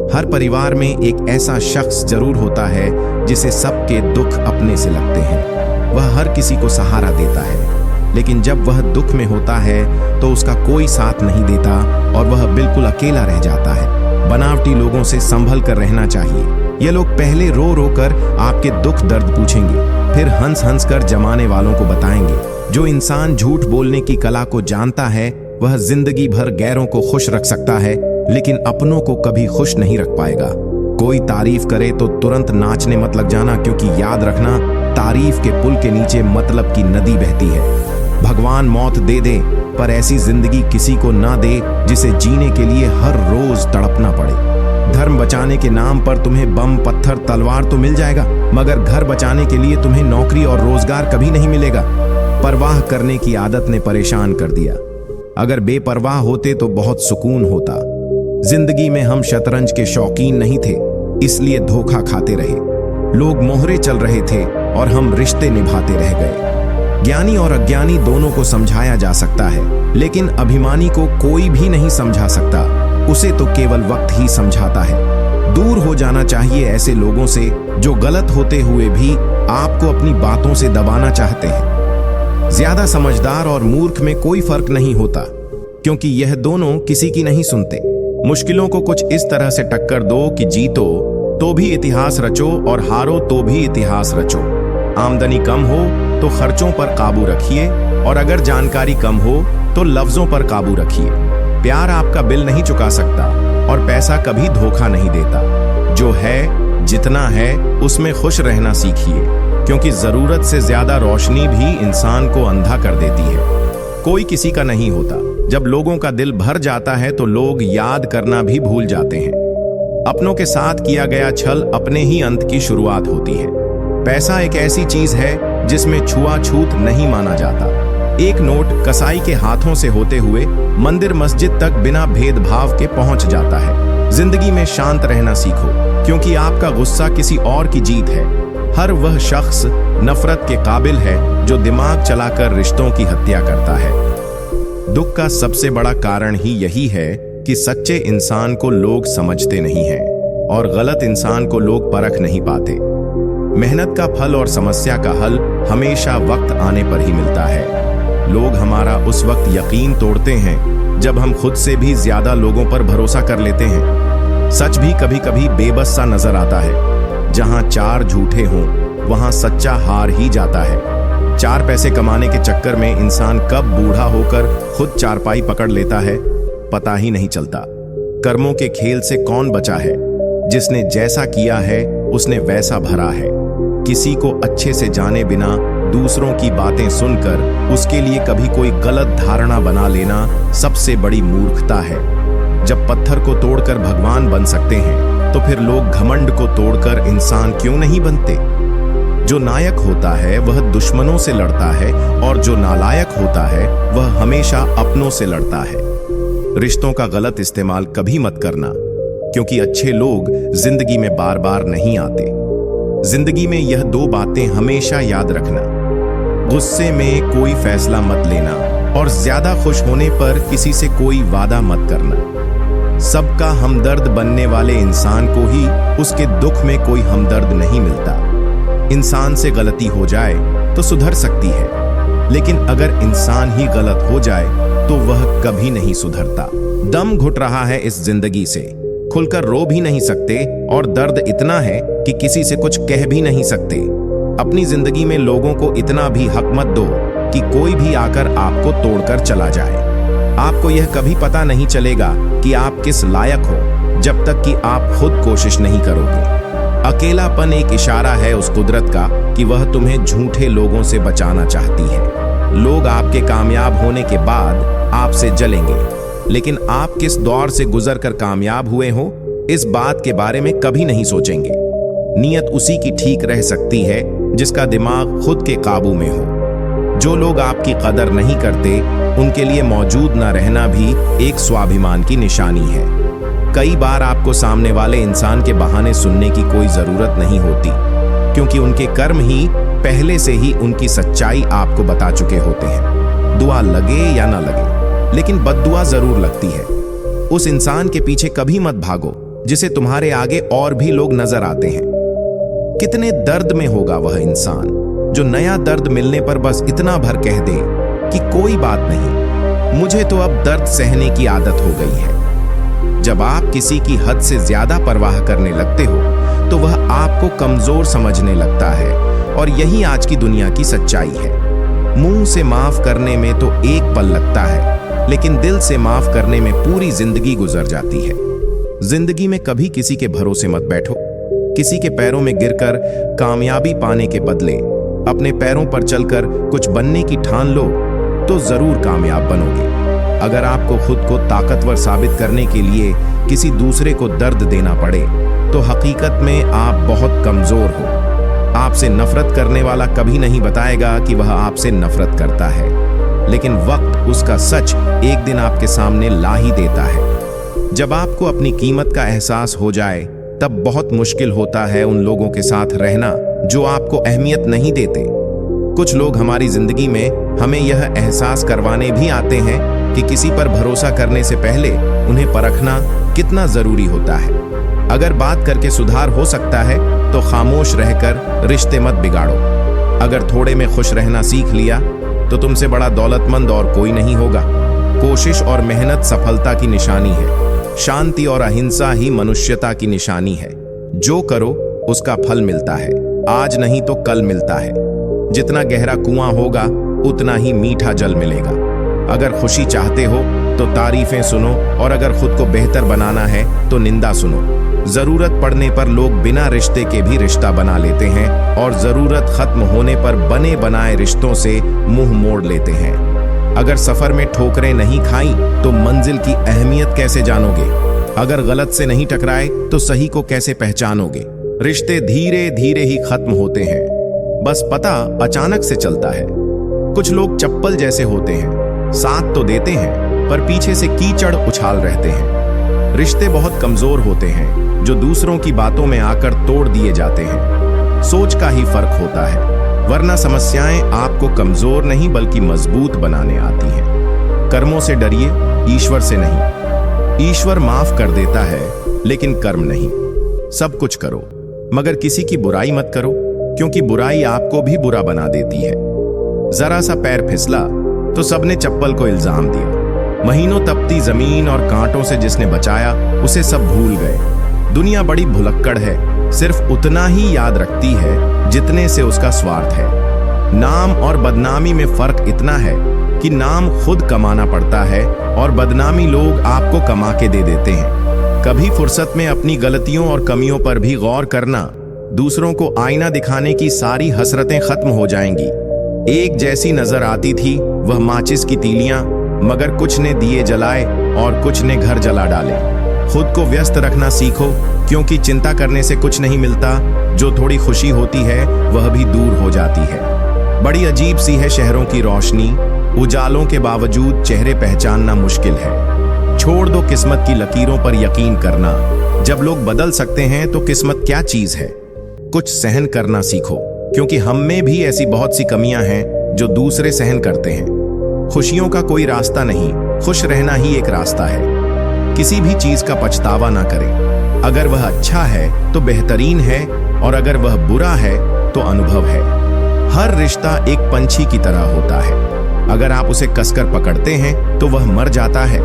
हर परिवार में एक ऐसा शख्स जरूर होता है जिसे सबके दुख अपने से लगते हैं। वह हर किसी को सहारा देता है, लेकिन जब वह दुख में होता है तो उसका कोई साथ नहीं देता और वह बिल्कुल अकेला रह जाता है। बनावटी लोगों से संभल कर रहना चाहिए। ये लोग पहले रो रो कर आपके दुख दर्द पूछेंगे, फिर हंस हंस कर जमाने वालों को बताएंगे। जो इंसान झूठ बोलने की कला को जानता है वह जिंदगी भर गैरों को खुश रख सकता है, लेकिन अपनों को कभी खुश नहीं रख पाएगा। कोई तारीफ करे तो तुरंत नाचने मत लग जाना, क्योंकि याद रखना, तारीफ के पुल के नीचे मतलब की नदी बहती है। भगवान मौत दे दे पर ऐसी जिंदगी किसी को ना दे जिसे जीने के लिए हर रोज तड़पना पड़े। धर्म बचाने के नाम पर तुम्हें बम, पत्थर, तलवार तो मिल जाएगा, मगर घर बचाने के लिए तुम्हें नौकरी और रोजगार कभी नहीं मिलेगा। परवाह करने की आदत ने परेशान कर दिया। अगर बेपरवाह होते तो बहुत सुकून होता। जिंदगी में हम शतरंज के शौकीन नहीं थे, इसलिए धोखा खाते रहे। लोग मोहरे चल रहे थे और हम रिश्ते निभाते रह गए। ज्ञानी और अज्ञानी दोनों को समझाया जा सकता है, लेकिन अभिमानी को कोई भी नहीं समझा सकता। उसे तो केवल वक्त ही समझाता है। दूर हो जाना चाहिए ऐसे लोगों से जो गलत होते हुए भी आपको अपनी बातों से दबाना चाहते हैं। ज्यादा समझदार और मूर्ख में कोई फर्क नहीं होता, क्योंकि यह दोनों किसी की नहीं सुनते। मुश्किलों को कुछ इस तरह से टक्कर दो कि जीतो तो भी इतिहास रचो और हारो तो भी इतिहास रचो। आमदनी कम हो तो खर्चों पर काबू रखिए, और अगर जानकारी कम हो तो लफ्जों पर काबू रखिए। प्यार आपका बिल नहीं चुका सकता और पैसा कभी धोखा नहीं देता। जो है, जितना है, उसमें खुश रहना सीखिए, क्योंकि जरूरत से ज्यादा रोशनी भी इंसान को अंधा कर देती है। कोई किसी का नहीं होता। जब लोगों का दिल भर जाता है तो लोग याद करना भी भूल जाते हैं। अपनों के साथ किया गया छल अपने ही अंत की शुरुआत होती है। पैसा एक ऐसी चीज है जिसमें छुआछूत नहीं माना जाता। एक नोट कसाई के हाथों से होते हुए मंदिर मस्जिद तक बिना भेदभाव के पहुंच जाता है। जिंदगी में शांत रहना सीखो, क्योंकि आपका गुस्सा किसी और की जीत है। हर वह शख्स नफरत के काबिल है जो दिमाग चलाकर रिश्तों की हत्या करता है। दुख का सबसे बड़ा कारण ही यही है कि सच्चे इंसान को लोग समझते नहीं हैं और गलत इंसान को लोग परख नहीं पाते। मेहनत का फल और समस्या का हल हमेशा वक्त आने पर ही मिलता है। लोग हमारा उस वक्त यकीन तोड़ते हैं जब हम खुद से भी ज्यादा लोगों पर भरोसा कर लेते हैं। सच भी कभी कभी बेबस सा नजर आता है। जहां 4 झूठे हों वहां सच्चा हार ही जाता है। 4 पैसे कमाने के चक्कर में इंसान कब बूढ़ा होकर खुद चारपाई पकड़ लेता है पता ही नहीं चलता। कर्मों के खेल से कौन बचा है? जिसने जैसा किया है उसने वैसा भरा है। किसी को अच्छे से जाने बिना दूसरों की बातें सुनकर उसके लिए कभी कोई गलत धारणा बना लेना सबसे बड़ी मूर्खता है। जब पत्थर को तोड़कर भगवान बन सकते हैं तो फिर लोग घमंड को तोड़कर इंसान क्यों नहीं बनते? जो नायक होता है वह दुश्मनों से लड़ता है और जो नालायक होता है वह हमेशा अपनों से लड़ता है। रिश्तों का गलत इस्तेमाल कभी मत करना, क्योंकि अच्छे लोग जिंदगी में बार बार नहीं आते। जिंदगी में यह 2 बातें हमेशा याद रखना: गुस्से में कोई फैसला मत लेना और ज्यादा खुश होने पर किसी से कोई वादा मत करना। सबका हमदर्द बनने वाले इंसान को ही उसके दुख में कोई हमदर्द नहीं मिलता। इंसान से गलती हो जाए तो सुधर सकती है, लेकिन अगर इंसान ही गलत हो जाए तो वह कभी नहीं सुधरता। दम घुट रहा है इस जिंदगी से, खुलकर रो भी नहीं सकते और दर्द इतना है कि किसी से कुछ कह भी नहीं सकते। अपनी जिंदगी में लोगों को इतना भी हक मत दो कि कोई भी आकर आपको तोड़कर चला जाए। आपको यह कभी पता नहीं चलेगा कि आप किस लायक हो जब तक कि आप खुद कोशिश नहीं करोगे। अकेलापन एक इशारा है उस कुदरत का कि वह तुम्हें झूठे लोगों से बचाना चाहती है। लोग आपके कामयाब होने के बाद आपसे जलेंगे, लेकिन आप किस दौर से गुजरकर कामयाब हुए हो इस बात के बारे में कभी नहीं सोचेंगे। नीयत उसी की ठीक रह सकती है जिसका दिमाग खुद के काबू में हो। जो लोग आपकी कदर नहीं करते उनके लिए मौजूद न रहना भी एक स्वाभिमान की निशानी है। कई बार आपको सामने वाले इंसान के बहाने सुनने की कोई जरूरत नहीं होती, क्योंकि उनके कर्म ही पहले से ही उनकी सच्चाई आपको बता चुके होते हैं। दुआ लगे या ना लगे, लेकिन बद्दुआ जरूर लगती है। उस इंसान के पीछे कभी मत भागो जिसे तुम्हारे आगे और भी लोग नजर आते हैं। कितने दर्द में होगा वह इंसान जो नया दर्द मिलने पर बस इतना भर कह दे कि कोई बात नहीं, मुझे तो अब दर्द सहने की आदत हो गई है। जब आप किसी की हद से ज्यादा परवाह करने लगते हो तो वह आपको कमजोर समझने लगता है, और यही आज की दुनिया की सच्चाई है। मुंह से माफ करने में तो एक पल लगता है, लेकिन दिल से माफ करने में पूरी जिंदगी गुजर जाती है। जिंदगी में कभी किसी के भरोसे मत बैठो। किसी के पैरों में गिरकर कामयाबी पाने के बदले अपने पैरों पर चलकर कुछ बनने की ठान लो तो जरूर कामयाब बनोगे। अगर आपको खुद को ताकतवर साबित करने के लिए किसी दूसरे को दर्द देना पड़े तो हकीकत में आप बहुत कमजोर हो। आपसे नफरत करने वाला कभी नहीं बताएगा कि वह आपसे नफरत करता है, लेकिन वक्त उसका सच एक दिन आपके सामने ला ही देता है। जब आपको अपनी कीमत का एहसास हो जाए तब बहुत मुश्किल होता है उन लोगों के साथ रहना जो आपको अहमियत नहीं देते। कुछ लोग हमारी जिंदगी में हमें यह एहसास करवाने भी आते हैं कि किसी पर भरोसा करने से पहले उन्हें परखना कितना जरूरी होता है। अगर बात करके सुधार हो सकता है तो खामोश रहकर रिश्ते मत बिगाड़ो। अगर थोड़े में खुश रहना सीख लिया तो तुमसे बड़ा दौलतमंद और कोई नहीं होगा। कोशिश और मेहनत सफलता की निशानी है। शांति और अहिंसा ही मनुष्यता की निशानी है। जो करो उसका फल मिलता है, आज नहीं तो कल मिलता है। जितना गहरा कुआं होगा उतना ही मीठा जल मिलेगा। अगर खुशी चाहते हो तो तारीफें सुनो, और अगर खुद को बेहतर बनाना है तो निंदा सुनो। जरूरत पड़ने पर लोग बिना रिश्ते के भी रिश्ता बना लेते हैं, और जरूरत खत्म होने पर बने बनाए रिश्तों से मुंह मोड़ लेते हैं। अगर सफर में ठोकरें नहीं खाई तो मंजिल की अहमियत कैसे जानोगे? अगर गलत से नहीं टकराए तो सही को कैसे पहचानोगे? रिश्ते धीरे धीरे ही खत्म होते हैं, बस पता अचानक से चलता है। कुछ लोग चप्पल जैसे होते हैं, साथ तो देते हैं पर पीछे से कीचड़ उछाल रहते हैं। रिश्ते बहुत कमजोर होते हैं जो दूसरों की बातों में आकर तोड़ दिए जाते हैं। सोच का ही फर्क होता है, वरना समस्याएं आपको कमजोर नहीं बल्कि मजबूत बनाने आती हैं। कर्मों से डरिए, ईश्वर से नहीं। ईश्वर माफ कर देता है, लेकिन कर्म नहीं। सब कुछ करो, मगर किसी की बुराई मत करो, क्योंकि बुराई आपको भी बुरा बना देती है। जरा सा पैर फिसला तो सबने चप्पल को इल्जाम दिया। महीनों तपती जमीन और कांटों से जिसने बचाया, उसे सब भूल गए। दुनिया बड़ी भुलक्कड़ है, सिर्फ उतना ही याद रखती है जितने से उसका स्वार्थ है। नाम और बदनामी में फर्क इतना है कि नाम खुद कमाना पड़ता है और बदनामी लोग आपको कमा के दे देते हैं। कभी फुर्सत में अपनी गलतियों और कमियों पर भी गौर करना, दूसरों को आईना दिखाने की सारी हसरतें खत्म हो जाएंगी। एक जैसी नजर आती थी वह माचिस की तीलियां, मगर कुछ ने दिए जलाए और कुछ ने घर जला डाले। खुद को व्यस्त रखना सीखो, क्योंकि चिंता करने से कुछ नहीं मिलता। जो थोड़ी खुशी होती है वह भी दूर हो जाती है। बड़ी अजीब सी है शहरों की रोशनी, उजालों के बावजूद चेहरे पहचानना मुश्किल है। छोड़ दो किस्मत की लकीरों पर यकीन करना। जब लोग बदल सकते हैं तो किस्मत क्या चीज है। कुछ सहन करना सीखो, क्योंकि हम में भी ऐसी बहुत सी कमियां हैं जो दूसरे सहन करते हैं। खुशियों का कोई रास्ता नहीं, खुश रहना ही एक रास्ता है। किसी भी चीज का पछतावा ना करें। अगर वह अच्छा है तो बेहतरीन है, और अगर वह बुरा है तो अनुभव है। हर रिश्ता एक पंछी की तरह होता है। अगर आप उसे कसकर पकड़ते हैं तो वह मर जाता है,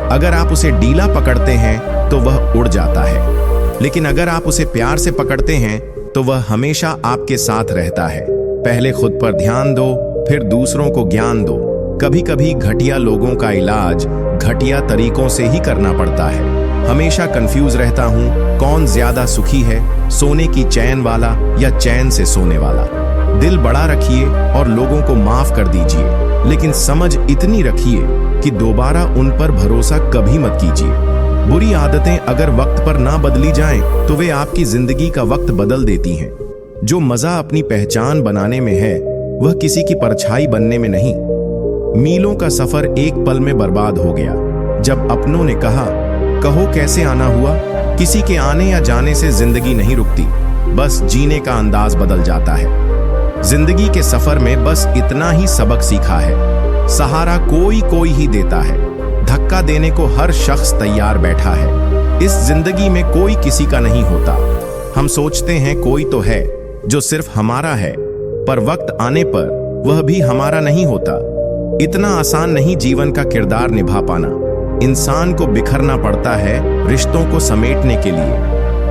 अगर आप उसे ढीला पकड़ते हैं तो वह उड़ जाता है, लेकिन अगर आप उसे प्यार से पकड़ते हैं तो वह हमेशा आपके साथ रहता है। पहले खुद पर ध्यान दो, फिर दूसरों को ज्ञान दो। कभी कभी घटिया लोगों का इलाज घटिया तरीकों से ही करना पड़ता है। हमेशा कंफ्यूज रहता हूं, कौन ज्यादा सुखी है, सोने की चैन वाला या चैन से सोने वाला। दिल बड़ा रखिए और लोगों को माफ कर दीजिए, लेकिन समझ इतनी रखिए कि दोबारा उन पर भरोसा कभी मत कीजिए। बुरी आदतें अगर वक्त पर ना बदली जाएं, तो वे आपकी जिंदगी का वक्त बदल देती हैं। जो मजा अपनी पहचान बनाने में है, वह किसी की परछाई बनने में नहीं। मीलों का सफर एक पल में बर्बाद हो गया, जब अपनों ने कहा, कहो कैसे आना हुआ। किसी के आने या जाने से जिंदगी नहीं रुकती, बस जीने का अंदाज बदल जाता है। जिंदगी के सफर में बस इतना ही सबक सीखा है। सहारा कोई कोई ही देता है, धक्का देने को हर शख्स तैयार बैठा है। इस जिंदगी में कोई किसी का नहीं होता। हम सोचते हैं कोई तो है जो सिर्फ हमारा है, पर वक्त आने पर वह भी हमारा नहीं होता। इतना आसान नहीं जीवन का किरदार निभा पाना। इंसान को बिखरना पड़ता है रिश्तों को समेटने के लिए।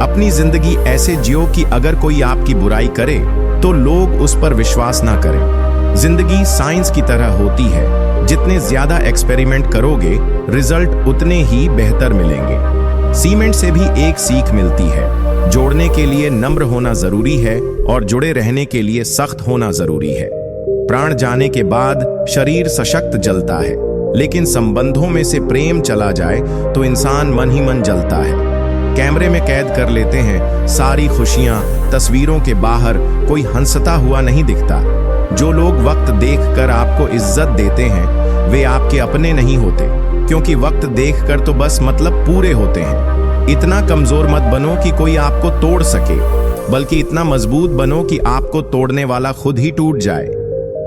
अपनी जिंदगी ऐसे जियो कि अगर कोई आपकी बुराई करे तो लोग उस पर विश्वास ना करें। जिंदगी साइंस की तरह होती है, जितने ज्यादा एक्सपेरिमेंट करोगे रिजल्ट उतने ही बेहतर मिलेंगे। सीमेंट से भी एक सीख मिलती है, जोड़ने के लिए नम्र होना जरूरी है और जुड़े रहने के लिए सख्त होना जरूरी है। प्राण जाने के बाद शरीर सशक्त जलता है, लेकिन संबंधों में से प्रेम चला जाए तो इंसान मन ही मन जलता है। कैमरे में कैद कर लेते हैं सारी खुशियां, तस्वीरों के बाहर कोई हंसता हुआ नहीं दिखता। जो लोग वक्त देखकर आपको इज्जत देते हैं, वे आपके अपने नहीं होते, क्योंकि वक्त देखकर तो बस मतलब पूरे होते हैं। इतना कमजोर मत बनो कि कोई आपको तोड़ सके, बल्कि इतना मजबूत बनो कि आपको तोड़ने वाला खुद ही टूट जाए।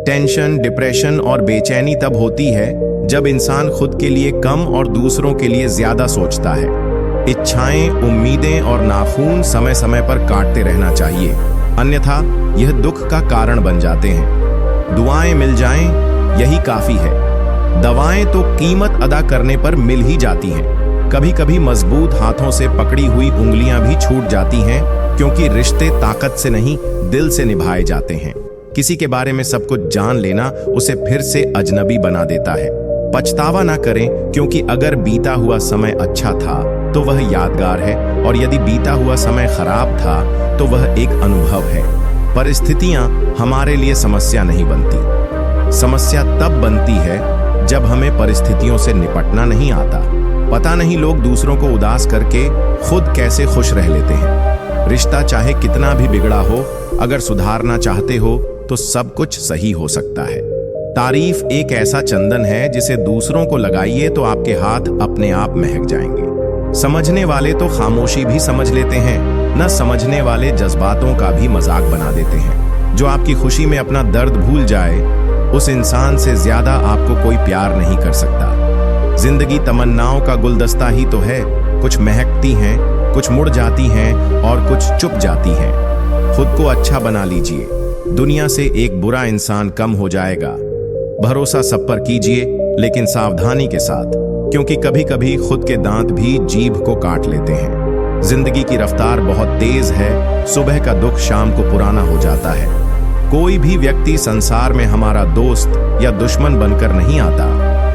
टेंशन, डिप्रेशन और बेचैनी तब होती है जब इंसान खुद के लिए कम और दूसरों के लिए ज्यादा सोचता है। इच्छाएं, उम्मीदें और नाखून समय समय पर काटते रहना चाहिए, अन्यथा यह दुख का कारण बन जाते हैं। दुआएं मिल जाएं, यही काफी है। दवाएं तो कीमत अदा करने पर मिल ही जाती हैं। कभी कभी मजबूत हाथों से पकड़ी हुई उंगलियां भी छूट जाती हैं, क्योंकि रिश्ते ताकत से नहीं दिल से निभाए जाते हैं। किसी के बारे में सब कुछ जान लेना उसे फिर से अजनबी बना देता है। पछतावा ना करें, क्योंकि अगर बीता हुआ समय अच्छा था तो वह यादगार है, और यदि बीता हुआ समय खराब था तो वह एक अनुभव है। परिस्थितियां हमारे लिए समस्या नहीं बनती। समस्या तब बनती है जब हमें परिस्थितियों से निपटना नहीं आता। पता नहीं लोग दूसरों को उदास करके खुद कैसे खुश रह लेते हैं। रिश्ता चाहे कितना भी बिगड़ा हो, अगर सुधारना चाहते हो तो सब कुछ सही हो सकता है। तारीफ एक ऐसा चंदन है जिसे दूसरों को लगाइए तो आपके हाथ अपने आप महक जाएंगे। समझने वाले तो खामोशी भी समझ लेते हैं, न समझने वाले जज्बातों का भी मजाक बना देते हैं। जो आपकी खुशी में अपना दर्द भूल जाए उस इंसान से ज्यादा आपको कोई प्यार नहीं कर सकता। जिंदगी तमन्नाओं का गुलदस्ता ही तो है, कुछ महकती हैं, कुछ मुड़ जाती हैं और कुछ चुप जाती हैं। खुद को अच्छा बना लीजिए, दुनिया से एक बुरा इंसान कम हो जाएगा। भरोसा सब पर कीजिए, लेकिन सावधानी के साथ, क्योंकि कभी कभी खुद के दांत भी जीभ को काट लेते हैं। जिंदगी की रफ्तार बहुत तेज है, सुबह का दुख शाम को पुराना हो जाता है। कोई भी व्यक्ति संसार में हमारा दोस्त या दुश्मन बनकर नहीं आता,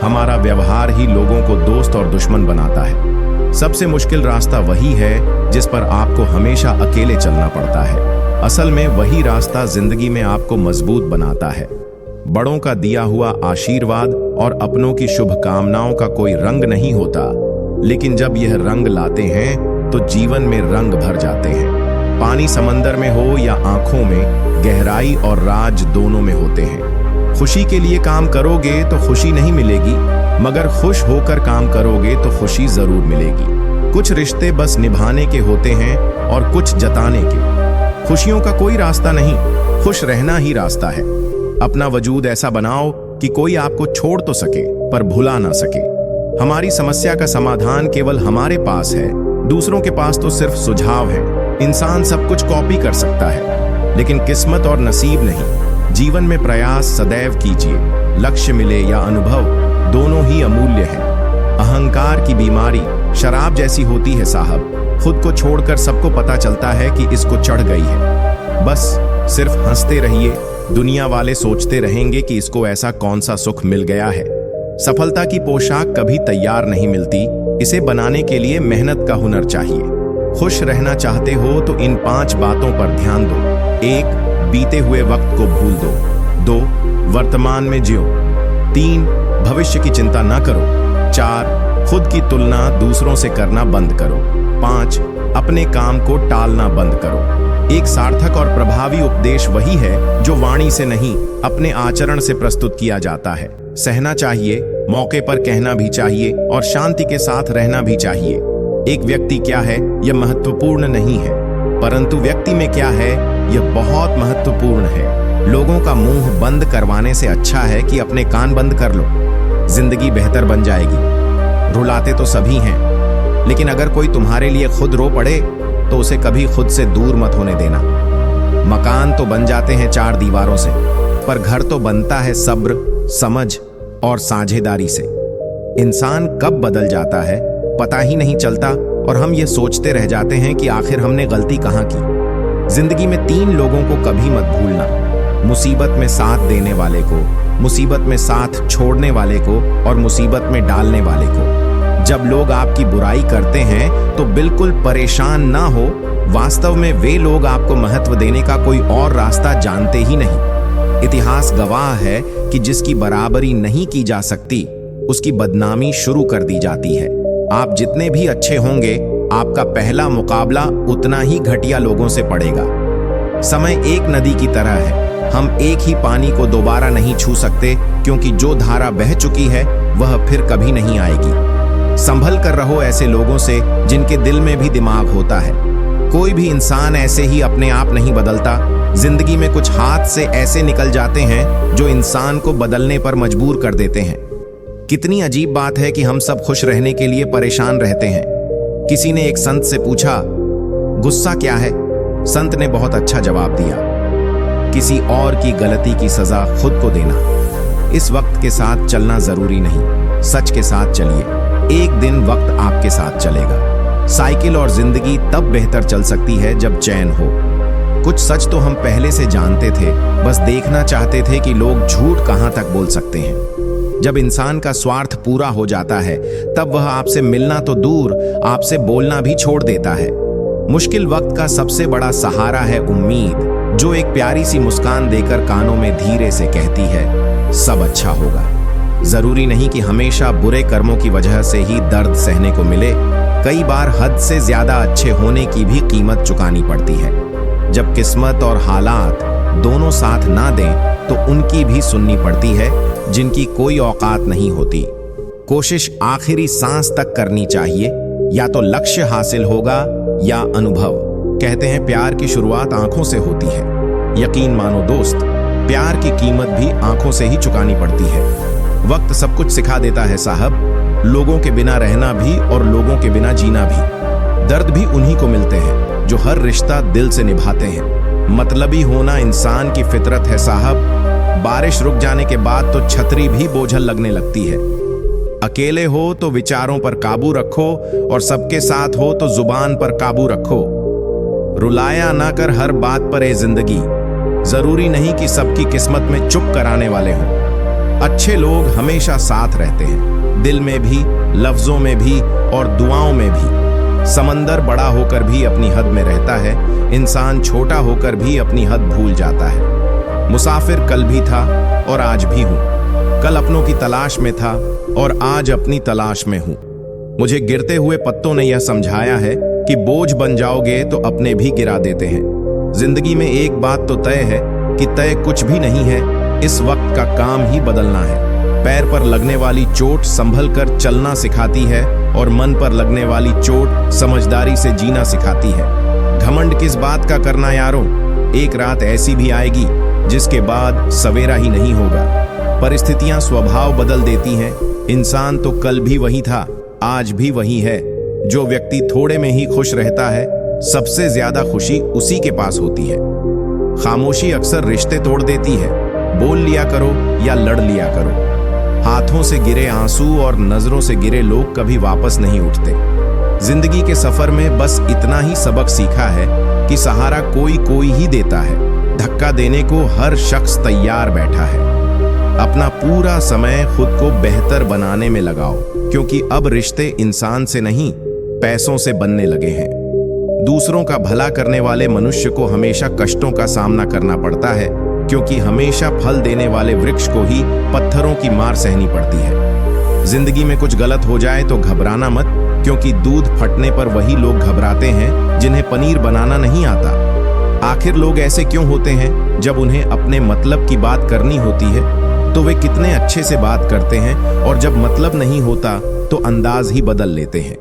हमारा व्यवहार ही लोगों को दोस्त और दुश्मन बनाता है। सबसे मुश्किल रास्ता वही है जिस पर आपको हमेशा अकेले चलना पड़ता है। असल में वही रास्ता जिंदगी में आपको मजबूत बनाता है। बड़ों का दिया हुआ आशीर्वाद और अपनों की शुभकामनाओं का कोई रंग नहीं होता, लेकिन जब यह रंग लाते हैं तो जीवन में रंग भर जाते हैं। पानी समंदर में हो या आंखों में, गहराई और राज दोनों में होते हैं। खुशी के लिए काम करोगे तो खुशी नहीं मिलेगी, मगर खुश होकर काम करोगे तो खुशी जरूर मिलेगी। कुछ रिश्ते बस निभाने के होते हैं और कुछ जताने के। खुशियों का कोई रास्ता नहीं, खुश रहना ही रास्ता है। अपना वजूद ऐसा बनाओ कि कोई आपको छोड़ तो सके पर भुला ना सके। हमारी समस्या का समाधान केवल हमारे पास है, दूसरों के पास तो सिर्फ सुझाव है। इंसान सब कुछ कॉपी कर सकता है, लेकिन किस्मत और नसीब नहीं। जीवन में प्रयास सदैव कीजिए, लक्ष्य मिले या अनुभव, दोनों ही अमूल्य हैं। अहंकार की बीमारी शराब जैसी होती है साहब, खुद को छोड़कर सबको पता चलता है कि इसको चढ़ गई है। बस सिर्फ हंसते रहिए, दुनिया वाले सोचते रहेंगे कि इसको ऐसा कौन सा सुख मिल गया है। सफलता की पोशाक कभी तैयार नहीं मिलती, इसे बनाने के लिए मेहनत का हुनर चाहिए। खुश रहना चाहते हो तो इन 5 बातों पर ध्यान दो। 1. बीते हुए वक्त को भूल दो। 2. वर्तमान में जियो। 3. भविष्य की चिंता न करो। 4. खुद की तुलना दूसरों से करना बंद करो। 5. अपने काम को टालना बंद करो। एक सार्थक और प्रभावी उपदेश वही है जो वाणी से नहीं, अपने आचरण से प्रस्तुत किया जाता है। सहना चाहिए, मौके पर कहना भी चाहिए और शांति के साथ रहना भी चाहिए। एक व्यक्ति क्या है यह महत्वपूर्ण नहीं है, परंतु व्यक्ति में क्या है यह बहुत महत्वपूर्ण है। लोगों का मुंह बंद करवाने से अच्छा है कि अपने कान बंद कर लो। जिंदगी बेहतर बन जाएगी। रुलाते तो सभी हैं, लेकिन अगर कोई तुम्हारे लिए खुद रो पड़े तो उसे कभी खुद से दूर मत होने देना। मकान तो बन जाते हैं 4 दीवारों से, पर घर तो बनता है सब्र, समझ और साझेदारी से। इंसान कब बदल जाता है पता ही नहीं चलता और हम ये सोचते रह जाते हैं कि आखिर हमने गलती कहाँ की। जिंदगी में 3 लोगों को कभी मत भूलना, मुसीबत में साथ देने वाले को, मुसीबत में साथ छोड़ने वाले को और मुसीबत में डालने वाले को। जब लोग आपकी बुराई करते हैं तो बिल्कुल परेशान ना हो, वास्तव में वे लोग आपको महत्व देने का कोई और रास्ता जानते ही नहीं। इतिहास गवाह है कि जिसकी बराबरी नहीं की जा सकती उसकी बदनामी शुरू कर दी जाती है। आप जितने भी अच्छे होंगे, आपका पहला मुकाबला उतना ही घटिया लोगों से पड़ेगा। समय एक नदी की तरह है, हम एक ही पानी को दोबारा नहीं छू सकते, क्योंकि जो धारा बह चुकी है वह फिर कभी नहीं आएगी। संभल कर रहो ऐसे लोगों से जिनके दिल में भी दिमाग होता है। कोई भी इंसान ऐसे ही अपने आप नहीं बदलता। जिंदगी में कुछ हाथ से ऐसे निकल जाते हैं जो इंसान को बदलने पर मजबूर कर देते हैं। कितनी अजीब बात है कि हम सब खुश रहने के लिए परेशान रहते हैं। किसी ने एक संत से पूछा, गुस्सा क्या है? संत ने बहुत अच्छा जवाब दिया, किसी और की गलती की सजा खुद को देना। इस वक्त के साथ चलना जरूरी नहीं, सच के साथ चलिए। एक दिन वक्त आपके साथ चलेगा। साइकिल और जिंदगी तब बेहतर चल सकती है जब चैन हो। कुछ सच तो हम पहले से जानते थे, बस देखना चाहते थे कि लोग झूठ कहां तक बोल सकते हैं। जब इंसान का स्वार्थ पूरा हो जाता है तब वह आपसे मिलना तो दूर, आपसे बोलना भी छोड़ देता है। मुश्किल वक्त का सबसे बड़ा सहारा है उम्मीद, जो एक प्यारी सी मुस्कान देकर कानों में धीरे से कहती है, सब अच्छा होगा। जरूरी नहीं कि हमेशा बुरे कर्मों की वजह से ही दर्द सहने को मिले। कई बार हद से ज्यादा अच्छे होने की भी कीमत चुकानी पड़ती है। जब किस्मत और हालात दोनों साथ ना दें तो उनकी भी सुननी पड़ती है, जिनकी कोई औकात नहीं होती। कोशिश आखिरी सांस तक करनी चाहिए, या तो लक्ष्य हासिल होगा या अनुभव। कहते हैं प्यार की शुरुआत आंखों से होती है। यकीन मानो दोस्त, प्यार की कीमत भी आंखों से ही चुकानी पड़ती है। वक्त सब कुछ सिखा देता है साहब, लोगों के बिना रहना भी और लोगों के बिना जीना भी। दर्द भी उन्हीं को मिलते हैं जो हर रिश्ता दिल से निभाते हैं। मतलबी होना इंसान की फितरत है साहब। बारिश रुक जाने के बाद तो छतरी भी बोझल लगने लगती है। अकेले हो तो विचारों पर काबू रखो और सबके साथ हो तो जुबान पर काबू रखो। रुलाया ना कर हर बात पर ए जिंदगी, जरूरी नहीं कि सबकी किस्मत में चुप कराने वाले हों। अच्छे लोग हमेशा साथ रहते हैं, दिल में भी, लफ्जों में भी और दुआओं में भी। समंदर बड़ा होकर भी अपनी हद में रहता है, इंसान छोटा होकर भी अपनी हद भूल जाता है। मुसाफिर कल भी था और आज भी हूं, कल अपनों की तलाश में था और आज अपनी तलाश में हूं। मुझे गिरते हुए पत्तों ने यह समझाया है कि बोझ बन जाओगे तो अपने भी गिरा देते हैं। जिंदगी में एक बात तो तय है कि तय कुछ भी नहीं है, इस वक्त का काम ही बदलना है। पैर पर लगने वाली चोट संभल कर चलना सिखाती है और मन पर लगने वाली चोट समझदारी से जीना सिखाती है। घमंड किस बात का करना यारों, एक रात ऐसी भी आएगी जिसके बाद सवेरा ही नहीं होगा। परिस्थितियां स्वभाव बदल देती हैं, इंसान तो कल भी वही था, आज भी वही है। जो व्यक्ति थोड़े में ही खुश रहता है, सबसे ज्यादा खुशी उसी के पास होती है। खामोशी अक्सर रिश्ते तोड़ देती है, बोल लिया करो या लड़ लिया करो। हाथों से गिरे आंसू और नजरों से गिरे लोग कभी वापस नहीं उठते। जिंदगी के सफर में बस इतना ही सबक सीखा है कि सहारा कोई कोई ही देता है, धक्का देने को हर शख्स तैयार बैठा है। अपना पूरा समय खुद को बेहतर बनाने में लगाओ, क्योंकि अब रिश्ते इंसान से नहीं पैसों से बनने लगे हैं। दूसरों का भला करने वाले मनुष्य को हमेशा कष्टों का सामना करना पड़ता है, क्योंकि हमेशा फल देने वाले वृक्ष को ही पत्थरों की मार सहनी पड़ती है। जिंदगी में कुछ गलत हो जाए तो घबराना मत, क्योंकि दूध फटने पर वही लोग घबराते हैं जिन्हें पनीर बनाना नहीं आता। आखिर लोग ऐसे क्यों होते हैं? जब उन्हें अपने मतलब की बात करनी होती है तो वे कितने अच्छे से बात करते हैं, और जब मतलब नहीं होता तो अंदाज ही बदल लेते हैं।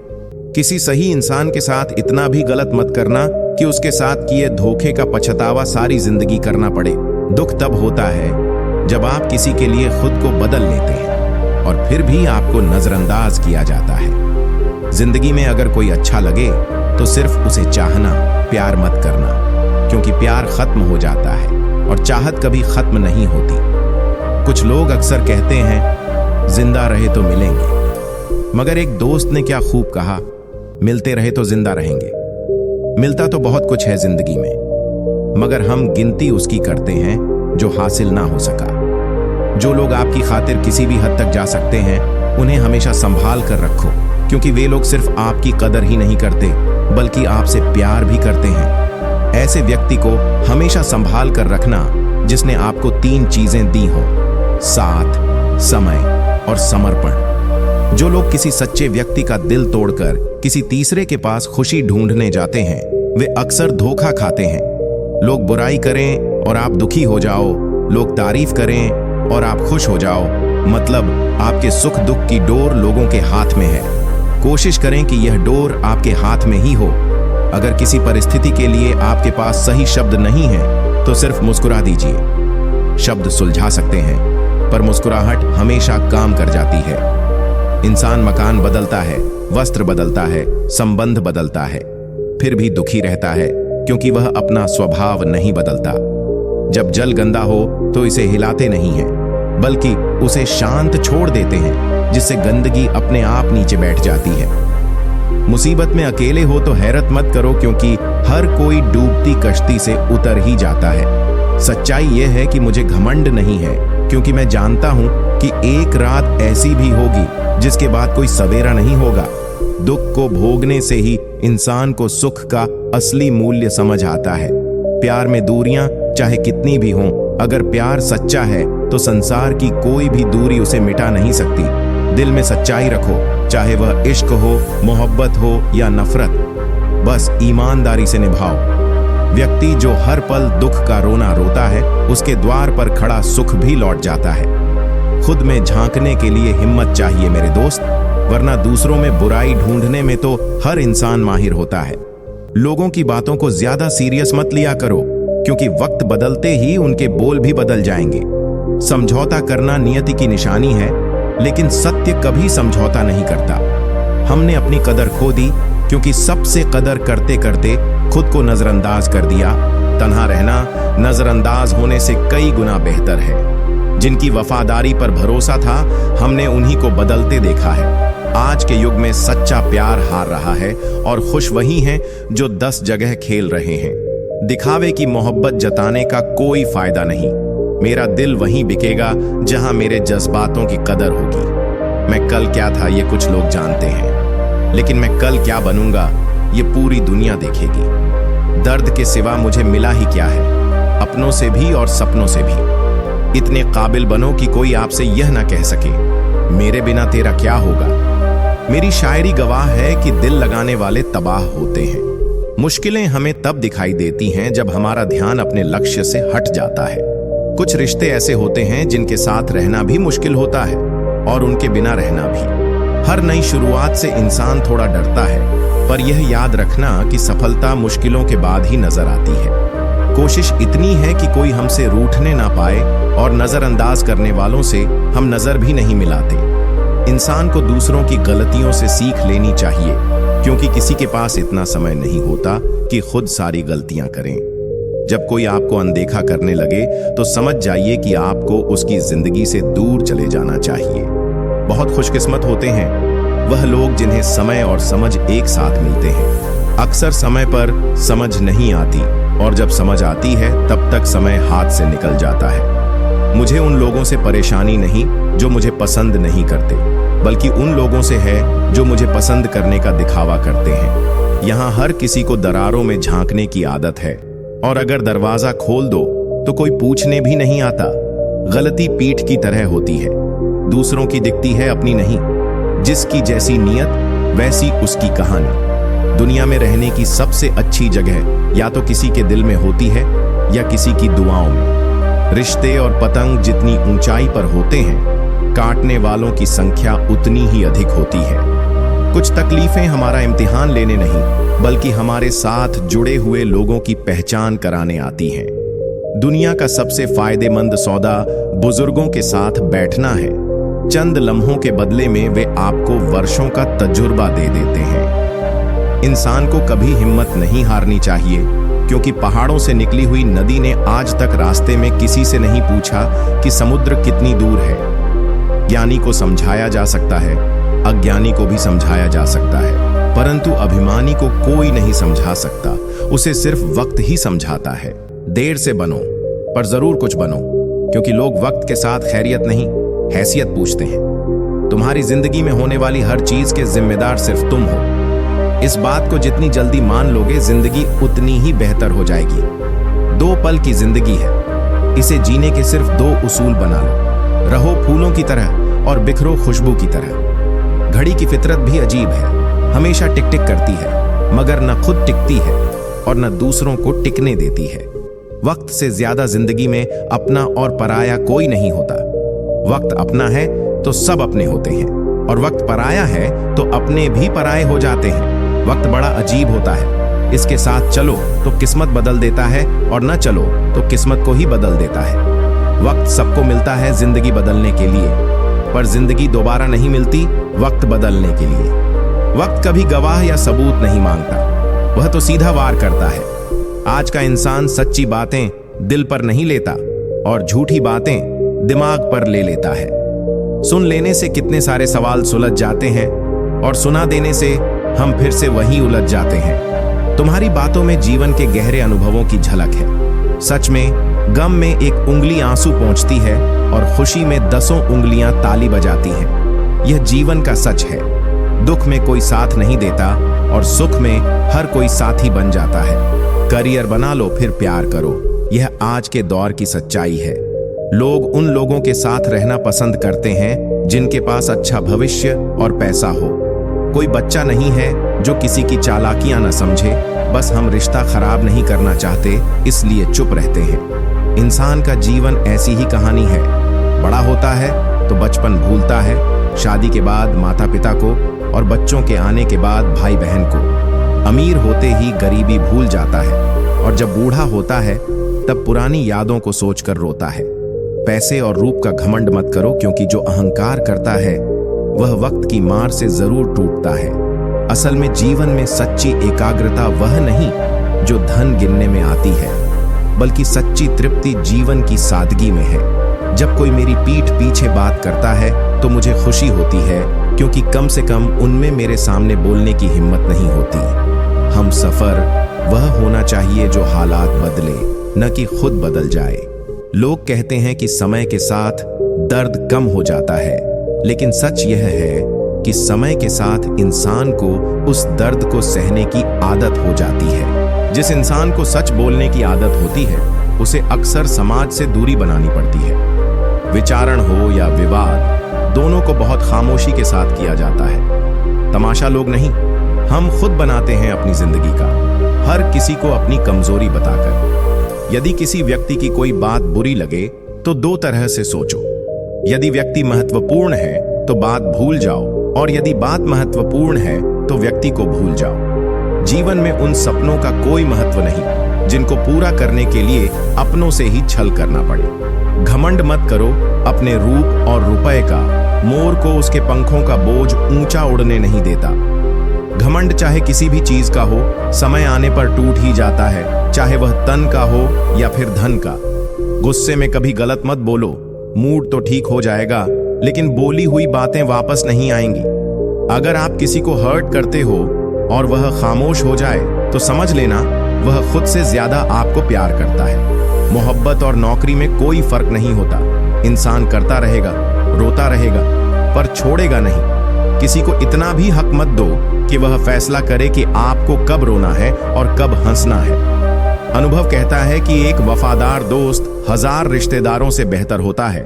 किसी सही इंसान के साथ इतना भी गलत मत करना कि उसके साथ किए धोखे का पछतावा सारी जिंदगी करना पड़े। दुख तब होता है जब आप किसी के लिए खुद को बदल लेते हैं और फिर भी आपको नजरअंदाज किया जाता है। जिंदगी में अगर कोई अच्छा लगे तो सिर्फ उसे चाहना, प्यार मत करना, क्योंकि प्यार खत्म हो जाता है और चाहत कभी खत्म नहीं होती। कुछ लोग अक्सर कहते हैं जिंदा रहे तो मिलेंगे, मगर एक दोस्त ने क्या खूब कहा, मिलते रहे तो जिंदा रहेंगे। मिलता तो बहुत कुछ है जिंदगी में, मगर हम गिनती उसकी करते हैं जो हासिल ना हो सका। जो लोग आपकी खातिर किसी भी हद तक जा सकते हैं, उन्हें हमेशा संभाल कर रखो, क्योंकि वे लोग सिर्फ आपकी कदर ही नहीं करते बल्कि आपसे प्यार भी करते हैं। ऐसे व्यक्ति को हमेशा संभाल कर रखना जिसने आपको 3 चीजें दी हों: साथ, समय और समर्पण। जो लोग किसी सच्चे व्यक्ति का दिल तोड़कर किसी तीसरे के पास खुशी ढूंढने जाते हैं, वे अक्सर धोखा खाते हैं। लोग बुराई करें और आप दुखी हो जाओ, लोग तारीफ करें और आप खुश हो जाओ, मतलब आपके सुख दुख की डोर लोगों के हाथ में है। कोशिश करें कि यह डोर आपके हाथ में ही हो। अगर किसी परिस्थिति के लिए आपके पास सही शब्द नहीं है तो सिर्फ मुस्कुरा दीजिए। शब्द सुलझा सकते हैं, पर मुस्कुराहट हमेशा काम कर जाती है। इंसान मकान बदलता है, वस्त्र बदलता है, संबंध बदलता है, फिर भी दुखी रहता है, क्योंकि वह अपना स्वभाव नहीं बदलता। जब जल गंदा हो तो इसे हिलाते नहीं हैं, बल्कि उसे शांत छोड़ देते हैं, जिससे गंदगी अपने आप नीचे बैठ जाती है। मुसीबत में अकेले हो तो हैरत मत करो, क्योंकि हर कोई डूबती कश्ती से उतर ही जाता है। सच्चाई यह है कि मुझे घमंड नहीं है, क्योंकि मैं जानता हूं कि एक रात ऐसी भी होगी जिसके बाद कोई सवेरा नहीं होगा। दुख को भोगने से ही इंसान को सुख का असली मूल्य समझ आता है। प्यार में दूरियां चाहे कितनी भी हों, अगर प्यार सच्चा है तो संसार की कोई भी दूरी उसे मिटा नहीं सकती। दिल में सच्चाई रखो, चाहे वह इश्क हो, मोहब्बत हो या नफरत, बस ईमानदारी से निभाओ। व्यक्ति जो हर पल दुख का रोना रोता है, उसके द्वार पर खड़ा सुख भी लौट जाता है। खुद में झांकने के लिए हिम्मत चाहिए मेरे दोस्त, वरना दूसरों में बुराई ढूंढने में तो हर इंसान माहिर होता है। लोगों की बातों को ज्यादा सीरियस मत लिया करो, क्योंकि वक्त बदलते ही उनके बोल भी बदल जाएंगे। समझौता करना नियति की निशानी है, लेकिन सत्य कभी समझौता नहीं करता। हमने अपनी कदर खो दी क्योंकि सबसे कदर करते करते खुद को नजरअंदाज कर दिया। तन्हा रहना नजरअंदाज होने से कई गुना बेहतर है। जिनकी वफादारी पर भरोसा था, हमने उन्हीं को बदलते देखा है। आज के युग में सच्चा प्यार हार रहा है और खुश वही हैं जो 10 जगह खेल रहे हैं। दिखावे की मोहब्बत जताने का कोई फायदा नहीं। मेरा दिल वहीं बिकेगा जहां मेरे जज्बातों की कदर होगी। मैं कल क्या था ये कुछ लोग जानते हैं, लेकिन मैं कल क्या बनूंगा ये पूरी दुनिया देखेगी। दर्द के सिवा मुझे मिला ही क्या है, अपनों से भी और सपनों से भी। इतने काबिल बनो कि कोई आपसे यह ना कह सके मेरे बिना तेरा क्या होगा। मेरी शायरी गवाह है कि दिल लगाने वाले तबाह होते हैं। मुश्किलें हमें तब दिखाई देती हैं जब हमारा ध्यान अपने लक्ष्य से हट जाता है। कुछ रिश्ते ऐसे होते हैं जिनके साथ रहना भी मुश्किल होता है और उनके बिना रहना भी। हर नई शुरुआत से इंसान थोड़ा डरता है, पर यह याद रखना कि सफलता मुश्किलों के बाद ही नजर आती है। कोशिश इतनी है कि कोई हमसे रूठने ना पाए और नजरअंदाज करने वालों से हम नजर भी नहीं मिलाते। इंसान को दूसरों की गलतियों से सीख लेनी चाहिए, क्योंकि किसी के पास इतना समय नहीं होता कि खुद सारी गलतियां करें। जब कोई आपको अनदेखा करने लगे तो समझ जाइए कि आपको उसकी जिंदगी से दूर चले जाना चाहिए। बहुत खुशकिस्मत होते हैं वह लोग जिन्हें समय और समझ एक साथ मिलते हैं। अक्सर समय पर समझ नहीं आती, और जब समझ आती है तब तक समय हाथ से निकल जाता है। मुझे उन लोगों से परेशानी नहीं जो मुझे पसंद नहीं करते, बल्कि उन लोगों से है जो मुझे पसंद करने का दिखावा करते हैं। यहाँ हर किसी को दरारों में झांकने की आदत है, और अगर दरवाजा खोल दो तो कोई पूछने भी नहीं आता। गलती पीठ की तरह होती है, दूसरों की दिखती है, अपनी नहीं। जिसकी जैसी नीयत वैसी उसकी कहानी। दुनिया में रहने की सबसे अच्छी जगह या तो किसी के दिल में होती है या किसी की दुआओं में। रिश्ते और पतंग जितनी ऊंचाई पर होते हैं, काटने वालों की संख्या उतनी ही अधिक होती है। कुछ तकलीफें हमारा इम्तिहान लेने नहीं, बल्कि हमारे साथ जुड़े हुए लोगों की पहचान कराने आती हैं। दुनिया का सबसे फायदेमंद सौदा बुजुर्गों के साथ बैठना है। चंद लम्हों के बदले में वे आपको वर्षों का तजुर्बा दे देते हैं। इंसान को कभी हिम्मत नहीं हारनी चाहिए, क्योंकि पहाड़ों से निकली हुई नदी ने आज तक रास्ते में किसी से नहीं पूछा कि समुद्र कितनी दूर है। ज्ञानी को समझाया जा सकता है, अज्ञानी को भी समझाया जा सकता है, परंतु अभिमानी को कोई नहीं समझा सकता। उसे सिर्फ वक्त ही समझाता है। देर से बनो, पर जरूर कुछ बनो, क्योंकि लोग वक्त के साथ खैरियत नहीं, हैसियत पूछते हैं। तुम्हारी जिंदगी में होने वाली हर चीज के जिम्मेदार सिर्फ तुम हो। इस बात को जितनी जल्दी मान लोगे, जिंदगी उतनी ही बेहतर हो जाएगी। 2 पल की जिंदगी है, इसे जीने के सिर्फ 2 उसूल बना लो। रहो फूलों की तरह और बिखरो खुशबू की तरह। घड़ी की फितरत भी अजीब है, हमेशा टिक टिक करती है, मगर न खुद टिकती है और न दूसरों को टिकने देती है। वक्त से ज्यादा जिंदगी में अपना और पराया कोई नहीं होता। वक्त अपना है तो सब अपने होते हैं, और वक्त पराया है तो अपने भी पराये हो जाते हैं। वक्त बड़ा अजीब होता है, इसके साथ चलो तो किस्मत बदल देता है, और न चलो तो किस्मत को ही बदल देता है। वक्त सबको मिलता है जिंदगी बदलने के लिए, पर जिंदगी दोबारा नहीं मिलती वक्त बदलने के लिए। वक्त कभी गवाह या सबूत नहीं मांगता, वह तो सीधा वार करता है। आज का इंसान सच्ची बातें दिल पर नहीं लेता और झूठी बातें दिमाग पर ले लेता है। सुन लेने से कितने सारे सवाल सुलझ जाते हैं, और सुना देने से हम फिर से वहीं उलझ जाते हैं। तुम्हारी बातों में जीवन के गहरे अनुभवों की झलक है। सच में गम में एक उंगली आंसू पहुंचती है और खुशी में 10 उंगलियां ताली बजाती हैं। यह जीवन का सच है। दुख में कोई साथ नहीं देता और सुख में हर कोई साथी बन जाता है। करियर बना लो फिर प्यार करो, यह आज के दौर की सच्चाई है। लोग उन लोगों के साथ रहना पसंद करते हैं जिनके पास अच्छा भविष्य और पैसा हो। कोई बच्चा नहीं है जो किसी की चालाकियां न समझे, बस हम रिश्ता खराब नहीं करना चाहते इसलिए चुप रहते हैं। इंसान का जीवन ऐसी ही कहानी है। बड़ा होता है तो बचपन भूलता है, शादी के बाद माता पिता को, और बच्चों के आने के बाद भाई बहन को। अमीर होते ही गरीबी भूल जाता है, और जब बूढ़ा होता है तब पुरानी यादों को सोचकर रोता है। पैसे और रूप का घमंड मत करो, क्योंकि जो अहंकार करता है वह वक्त की मार से जरूर टूटता है। असल में जीवन में सच्ची एकाग्रता वह नहीं जो धन गिनने में आती है, बल्कि सच्ची तृप्ति जीवन की सादगी में है। जब कोई मेरी पीठ पीछे बात करता है तो मुझे खुशी होती है, क्योंकि कम से कम उनमें मेरे सामने बोलने की हिम्मत नहीं होती। हम सफर वह होना चाहिए जो हालात बदले, न कि खुद बदल जाए। लोग कहते हैं कि समय के साथ दर्द कम हो जाता है, लेकिन सच यह है कि समय के साथ इंसान को उस दर्द को सहने की आदत हो जाती है। जिस इंसान को सच बोलने की आदत होती है, उसे अक्सर समाज से दूरी बनानी पड़ती है। विचारण हो या विवाद, दोनों को बहुत खामोशी के साथ किया जाता है। तमाशा लोग नहीं, हम खुद बनाते हैं अपनी जिंदगी का, हर किसी को अपनी कमजोरी बताकर। यदि किसी व्यक्ति की कोई बात बुरी लगे तो दो तरह से सोचो। यदि व्यक्ति महत्वपूर्ण है तो बात भूल जाओ, और यदि बात महत्वपूर्ण है तो व्यक्ति को भूल जाओ। जीवन में उन सपनों का कोई महत्व नहीं जिनको पूरा करने के लिए अपनों से ही छल करना पड़े। घमंड मत करो अपने रूप और रुपए का, मोर को उसके पंखों का बोझ ऊंचा उड़ने नहीं देता। घमंड चाहे किसी भी चीज का हो, समय आने पर टूट ही जाता है, चाहे वह तन का हो या फिर धन का। गुस्से में कभी गलत मत बोलो, मूड तो ठीक हो जाएगा, लेकिन बोली हुई बातें वापस नहीं आएंगी। अगर आप किसी को हर्ट करते हो और वह खामोश हो जाए तो समझ लेना वह खुद से ज्यादा आपको प्यार करता है। मोहब्बत और नौकरी में कोई फर्क नहीं होता। इंसान करता रहेगा, रोता रहेगा, पर छोड़ेगा नहीं। किसी को इतना भी हक मत दो कि वह फैसला करे कि आपको कब रोना है और कब हंसना है। अनुभव कहता है कि एक वफादार दोस्त 1000 रिश्तेदारों से बेहतर होता है।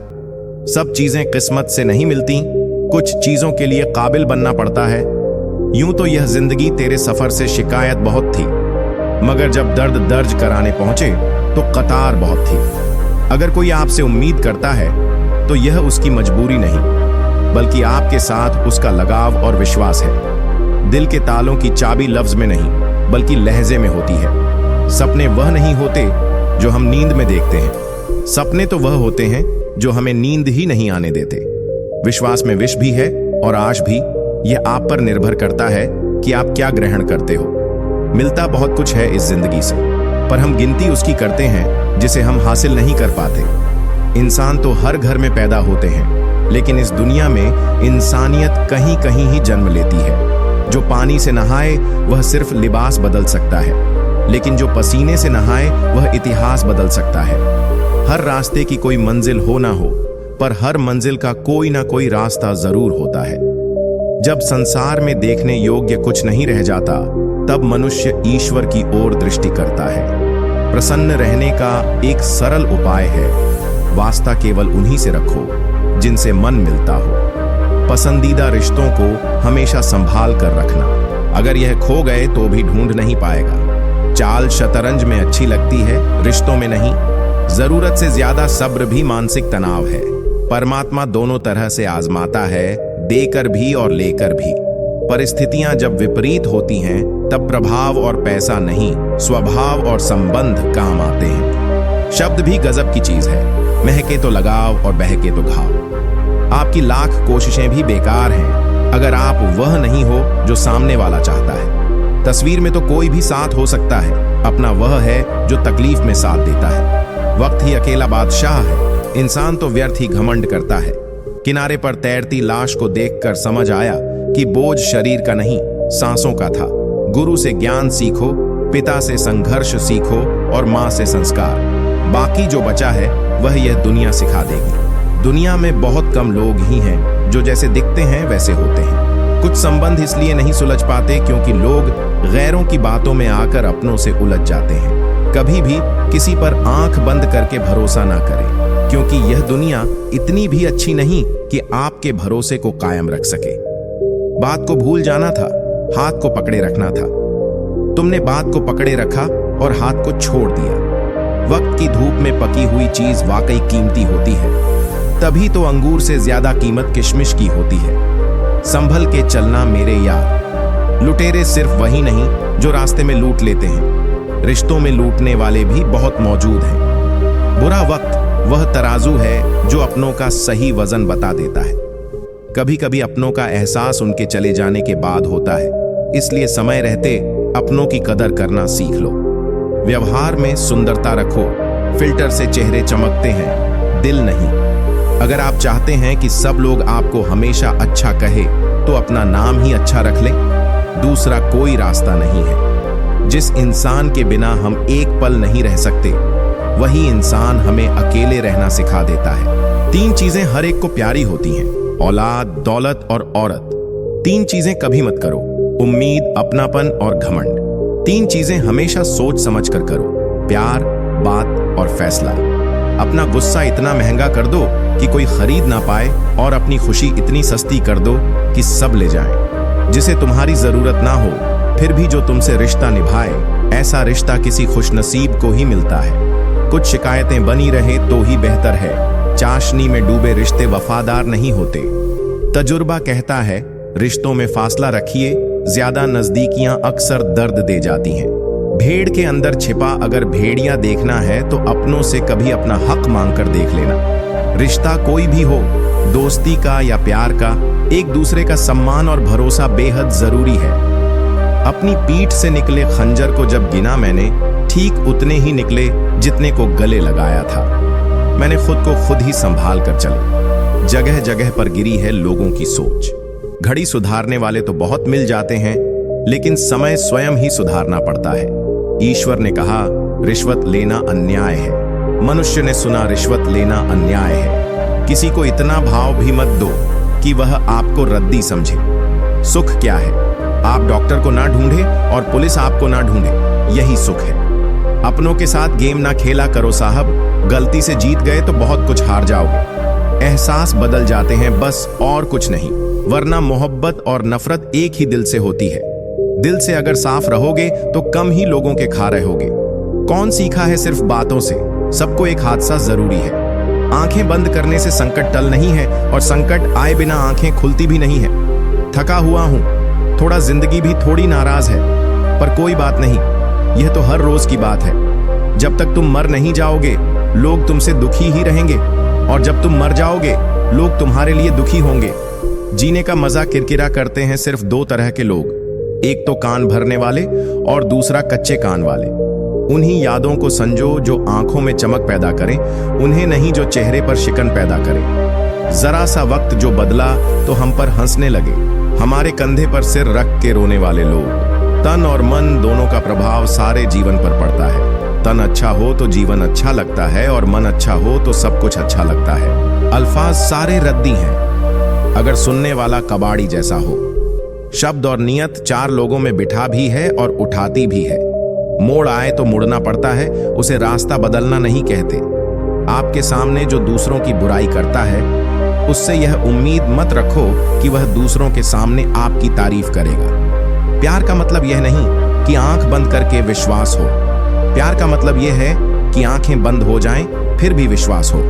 सब चीजें किस्मत से नहीं मिलती, कुछ चीजों के लिए काबिल बनना पड़ता है। यूं तो यह जिंदगी तेरे सफर से शिकायत बहुत थी, मगर जब दर्द दर्ज कराने पहुंचे तो कतार बहुत थी। अगर कोई आपसे उम्मीद करता है तो यह उसकी मजबूरी नहीं, बल्कि आपके साथ उसका लगाव और विश्वास है। दिल के तालों की चाबी लफ्ज में नहीं, बल्कि लहजे में होती है। सपने वह नहीं होते जो हम नींद में देखते हैं, सपने तो वह होते हैं जो हमें नींद ही नहीं आने देते। विश्वास में विष भी है और आश भी। यह आप पर निर्भर करता है कि आप क्या ग्रहण करते हो। मिलता बहुत कुछ है इस जिंदगी से, पर हम गिनती उसकी करते हैं जिसे हम हासिल नहीं कर पाते। इंसान तो हर घर में पैदा होते हैं, लेकिन इस दुनिया में इंसानियत कहीं कहीं ही जन्म लेती है। जो पानी से नहाए वह सिर्फ लिबास बदल सकता है, लेकिन जो पसीने से नहाए वह इतिहास बदल सकता है। हर रास्ते की कोई मंजिल हो ना हो, पर हर मंजिल का कोई ना कोई रास्ता जरूर होता है। जब संसार में देखने योग्य कुछ नहीं रह जाता, तब मनुष्य ईश्वर की ओर दृष्टि करता है। प्रसन्न रहने का एक सरल उपाय है, वास्ता केवल उन्हीं से रखो जिनसे मन मिलता हो। पसंदीदा रिश्तों को हमेशा संभाल कर रखना, अगर यह खो गए तो भी ढूंढ नहीं पाएगा। चाल शतरंज में अच्छी लगती है, रिश्तों में नहीं। जरूरत से ज्यादा सब्र भी मानसिक तनाव है। परमात्मा दोनों तरह से आजमाता है, देकर भी और लेकर भी। परिस्थितियां जब विपरीत होती हैं, तब प्रभाव और पैसा नहीं, स्वभाव और संबंध काम आते हैं। शब्द भी गजब की चीज है, महके तो लगाव और बहके तो घाव। आपकी लाख कोशिशें भी बेकार हैं अगर आप वह नहीं हो जो सामने वाला चाहता है। तस्वीर में तो कोई भी साथ हो सकता है, अपना वह है जो तकलीफ में साथ देता है। वक्त ही अकेला बादशाह है, इंसान तो व्यर्थ ही घमंड करता है। किनारे पर तैरती लाश को देखकर समझ आया कि बोझ शरीर का नहीं, सांसों का था। गुरु से ज्ञान सीखो, पिता से संघर्ष सीखो और माँ से संस्कार। बाकी जो बचा है वह यह दुनिया सिखा देगी। दुनिया में बहुत कम लोग ही हैं जो जैसे दिखते हैं वैसे होते हैं। कुछ संबंध इसलिए नहीं सुलझ पाते क्योंकि लोग गैरों की बातों में आकर अपनों से उलझ जाते हैं। कभी भी किसी पर आंख बंद करके भरोसा ना करें, क्योंकि यह दुनिया इतनी भी अच्छी नहीं कि आपके भरोसे को कायम रख सके। बात को भूल जाना था, हाथ को पकड़े रखना था। तुमने बात को पकड़े रखा और हाथ को छोड़ दिया। वक्त की धूप में पकी हुई चीज वाकई कीमती होती है, तभी तो अंगूर से ज्यादा कीमत किशमिश की होती है। संभल के चलना मेरे यार, लुटेरे सिर्फ वही नहीं जो रास्ते में लूट लेते हैं। रिश्तों में लूटने वाले भी बहुत मौजूद हैं। बुरा वक्त वह तराजू है जो अपनों का सही वजन बता देता है। कभी कभी अपनों का एहसास उनके चले जाने के बाद होता है, इसलिए समय रहते अपनों की कदर करना सीख लो। व्यवहार में सुंदरता रखो, फिल्टर से चेहरे चमकते हैं, दिल नहीं। अगर आप चाहते हैं कि सब लोग आपको हमेशा अच्छा कहे तो अपना नाम ही अच्छा रख ले। दूसरा कोई रास्ता नहीं है। जिस इंसान के बिना हम एक पल नहीं रह सकते, वही इंसान हमें अकेले रहना सिखा देता है। 3 चीजें हर एक को प्यारी होती हैं, औलाद, दौलत और औरत। 3 चीजें कभी मत करो, उम्मीद, अपनापन और घमंड। 3 चीजें हमेशा सोच समझ कर करो, प्यार, बात और फैसला। अपना गुस्सा इतना महंगा कर दो कि कोई खरीद ना पाए और अपनी खुशी इतनी सस्ती कर दो कि सब ले जाएं। जिसे तुम्हारी जरूरत ना हो फिर भी जो तुमसे रिश्ता निभाए, ऐसा रिश्ता किसी खुशनसीब को ही मिलता है। कुछ शिकायतें बनी रहे तो ही बेहतर है। चाशनी में डूबे रिश्ते वफादार नहीं होते। तजुर्बा कहता है, रिश्तों में फासला रखिए, ज्यादा नजदीकियां अक्सर दर्द दे जाती हैं। भेड़ के अंदर छिपा अगर भेड़िया देखना है तो अपनों से कभी अपना हक मांगकर देख लेना। रिश्ता कोई भी हो, दोस्ती का या प्यार का, एक दूसरे का सम्मान और भरोसा बेहद जरूरी है। अपनी पीठ से निकले खंजर को जब गिना मैंने, ठीक उतने ही निकले जितने को गले लगाया था। मैंने खुद को खुद ही संभाल कर चले। जगह जगह पर गिरी है लोगों की सोच। घड़ी सुधारने वाले तो बहुत मिल जाते हैं, लेकिन समय स्वयं ही सुधारना पड़ता है। ईश्वर ने कहा, रिश्वत लेना अन्याय है। मनुष्य ने सुना, रिश्वत लेना अन्याय है। किसी को इतना भाव भी मत दो कि वह आपको रद्दी समझे। सुख क्या है? आप डॉक्टर को ना ढूंढे और पुलिस आपको ना ढूंढे, यही सुख है। अपनों के साथ गेम ना खेला करो साहब, गलती से जीत गए तो बहुत कुछ हार जाओगे। एहसास बदल जाते हैं बस, और कुछ नहीं, वरना मोहब्बत और नफरत एक ही दिल से होती है। दिल से अगर साफ रहोगे तो कम ही लोगों के खा रहोगे। कौन सीखा है सिर्फ बातों से? सबको एक हादसा जरूरी है। आंखें बंद करने से संकट टल नहीं है, और संकट आए बिना आंखें खुलती भी नहीं है। थका हुआ हूं, थोड़ा जिंदगी भी थोड़ी नाराज है, पर कोई बात नहीं, यह तो हर रोज की बात है। जब तक तुम मर नहीं जाओगे, लोग तुमसे दुखी ही रहेंगे, और जब तुम मर जाओगे, लोग तुम्हारे लिए दुखी होंगे। जीने का मजा किरकिरा करते हैं सिर्फ 2 तरह के लोग, एक तो कान भरने वाले और दूसरा कच्चे कान वाले। उन्हीं यादों को संजो जो आंखों में चमक पैदा करें, उन्हें नहीं जो चेहरे पर शिकन पैदा करें। जरा सा वक्त जो बदला तो हम पर हंसने लगे, हमारे कंधे पर सिर रख के रोने वाले लोग। तन और मन दोनों का प्रभाव सारे जीवन पर पड़ता है। तन अच्छा हो तो जीवन अच्छा लगता है, और मन अच्छा हो तो सब कुछ अच्छा लगता है। अल्फाज सारे रद्दी हैं अगर सुनने वाला कबाड़ी जैसा हो। शब्द और नियत 4 लोगों में बिठा भी है और उठाती भी है। मोड़ आए तो मुड़ना पड़ता है, उसे रास्ता बदलना नहीं कहते। आपके सामने जो दूसरों की बुराई करता है, उससे यह उम्मीद मत रखो कि वह दूसरों के सामने आपकी तारीफ करेगा। प्यार का मतलब यह नहीं कि आंख बंद करके विश्वास हो। प्यार का मतलब यह है कि आंखें बंद हो जाएं फिर भी विश्वास हो।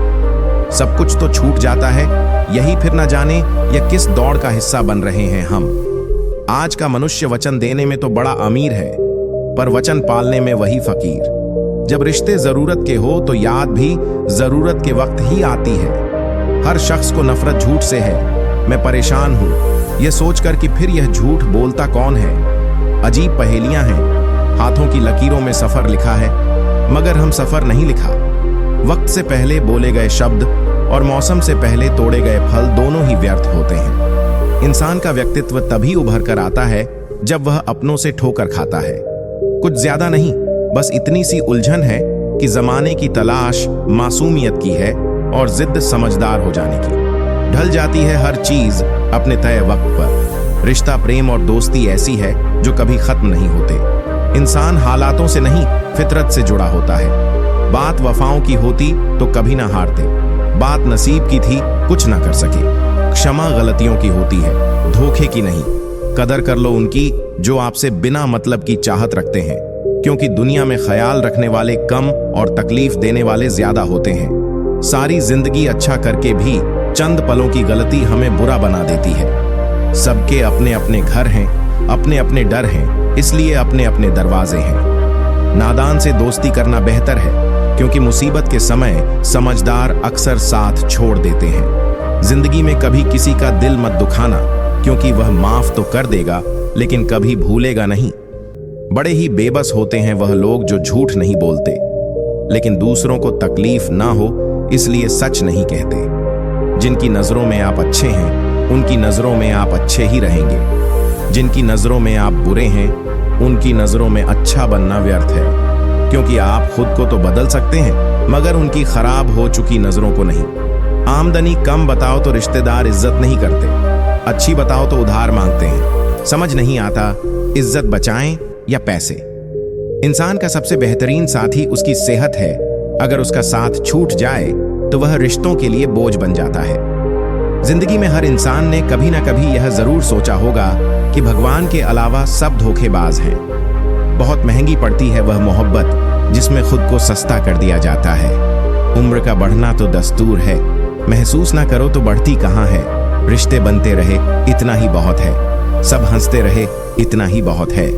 सब कुछ तो छूट जाता है, यही फिर न जाने या किस दौड़ का हिस्सा बन रहे हैं हम। आज का मनुष्य वचन देने में तो बड़ा अमीर है, पर वचन पालने में वही फकीर। जब रिश्ते जरूरत के हो तो याद भी जरूरत के वक्त ही आती है। हर शख्स को नफरत झूठ से है। मैं परेशान हूं, यह सोचकर कि फिर यह झूठ बोलता कौन है। अजीब पहेलियां हैं। हाथों की लकीरों में सफर लिखा है, मगर हम सफर नहीं लिखा। वक्त से पहले बोले गए शब्द और मौसम से पहले तोड़े गए फल दोनों ही व्यर्थ होते हैं। इंसान का व्यक्तित्व तभी उभर कर आता है जब वह अपनों से ठोकर खाता है। कुछ ज्यादा नहीं, बस इतनी सी उलझन है कि जमाने की तलाश मासूमियत की है और जिद समझदार हो जाने की। ढल जाती है हर चीज अपने तय वक्त पर। रिश्ता, प्रेम और दोस्ती ऐसी है जो कभी खत्म नहीं होते। इंसान हालातों से नहीं, फितरत से जुड़ा होता है। बात वफाओं की होती तो कभी ना हारते। बात नसीब की थी, कुछ ना कर सके। क्षमा गलतियों की होती है, धोखे की नहीं। कदर कर लो उनकी जो आपसे बिना मतलब की चाहत रखते हैं, क्योंकि दुनिया में ख्याल रखने वाले कम और तकलीफ देने वाले ज्यादा होते हैं। सारी जिंदगी अच्छा करके भी चंद पलों की गलती हमें बुरा बना देती है। सबके अपने अपने घर हैं, अपने अपने डर हैं, इसलिए अपने अपने दरवाजे हैं। नादान से दोस्ती करना बेहतर है, क्योंकि मुसीबत के समय समझदार अक्सर साथ छोड़ देते हैं। जिंदगी में कभी किसी का दिल मत दुखाना, क्योंकि वह माफ तो कर देगा लेकिन कभी भूलेगा नहीं। बड़े ही बेबस होते हैं वह लोग जो झूठ नहीं बोलते, लेकिन दूसरों को तकलीफ ना हो इसलिए सच नहीं कहते। जिनकी नजरों में आप अच्छे हैं, उनकी नजरों में आप अच्छे ही रहेंगे। जिनकी नजरों में आप बुरे हैं, उनकी नजरों में अच्छा बनना व्यर्थ है, क्योंकि आप खुद को तो बदल सकते हैं, मगर उनकी खराब हो चुकी नजरों को नहीं। आमदनी कम बताओ तो रिश्तेदार इज्जत नहीं करते, अच्छी बताओ तो उधार मांगते हैं। समझ नहीं आता इज्जत बचाएं या पैसे। इंसान का सबसे बेहतरीन साथी उसकी सेहत है। अगर उसका साथ छूट जाए तो वह रिश्तों के लिए बोझ बन जाता है। जिंदगी में हर इंसान ने कभी ना कभी यह जरूर सोचा होगा कि भगवान के अलावा सब धोखेबाज हैं। बहुत महंगी पड़ती है वह मोहब्बत जिसमें खुद को सस्ता कर दिया जाता है। उम्र का बढ़ना तो दस्तूर है, महसूस ना करो तो बढ़ती कहाँ है। रिश्ते बनते रहे इतना ही बहुत है, सब हंसते रहे इतना ही बहुत है।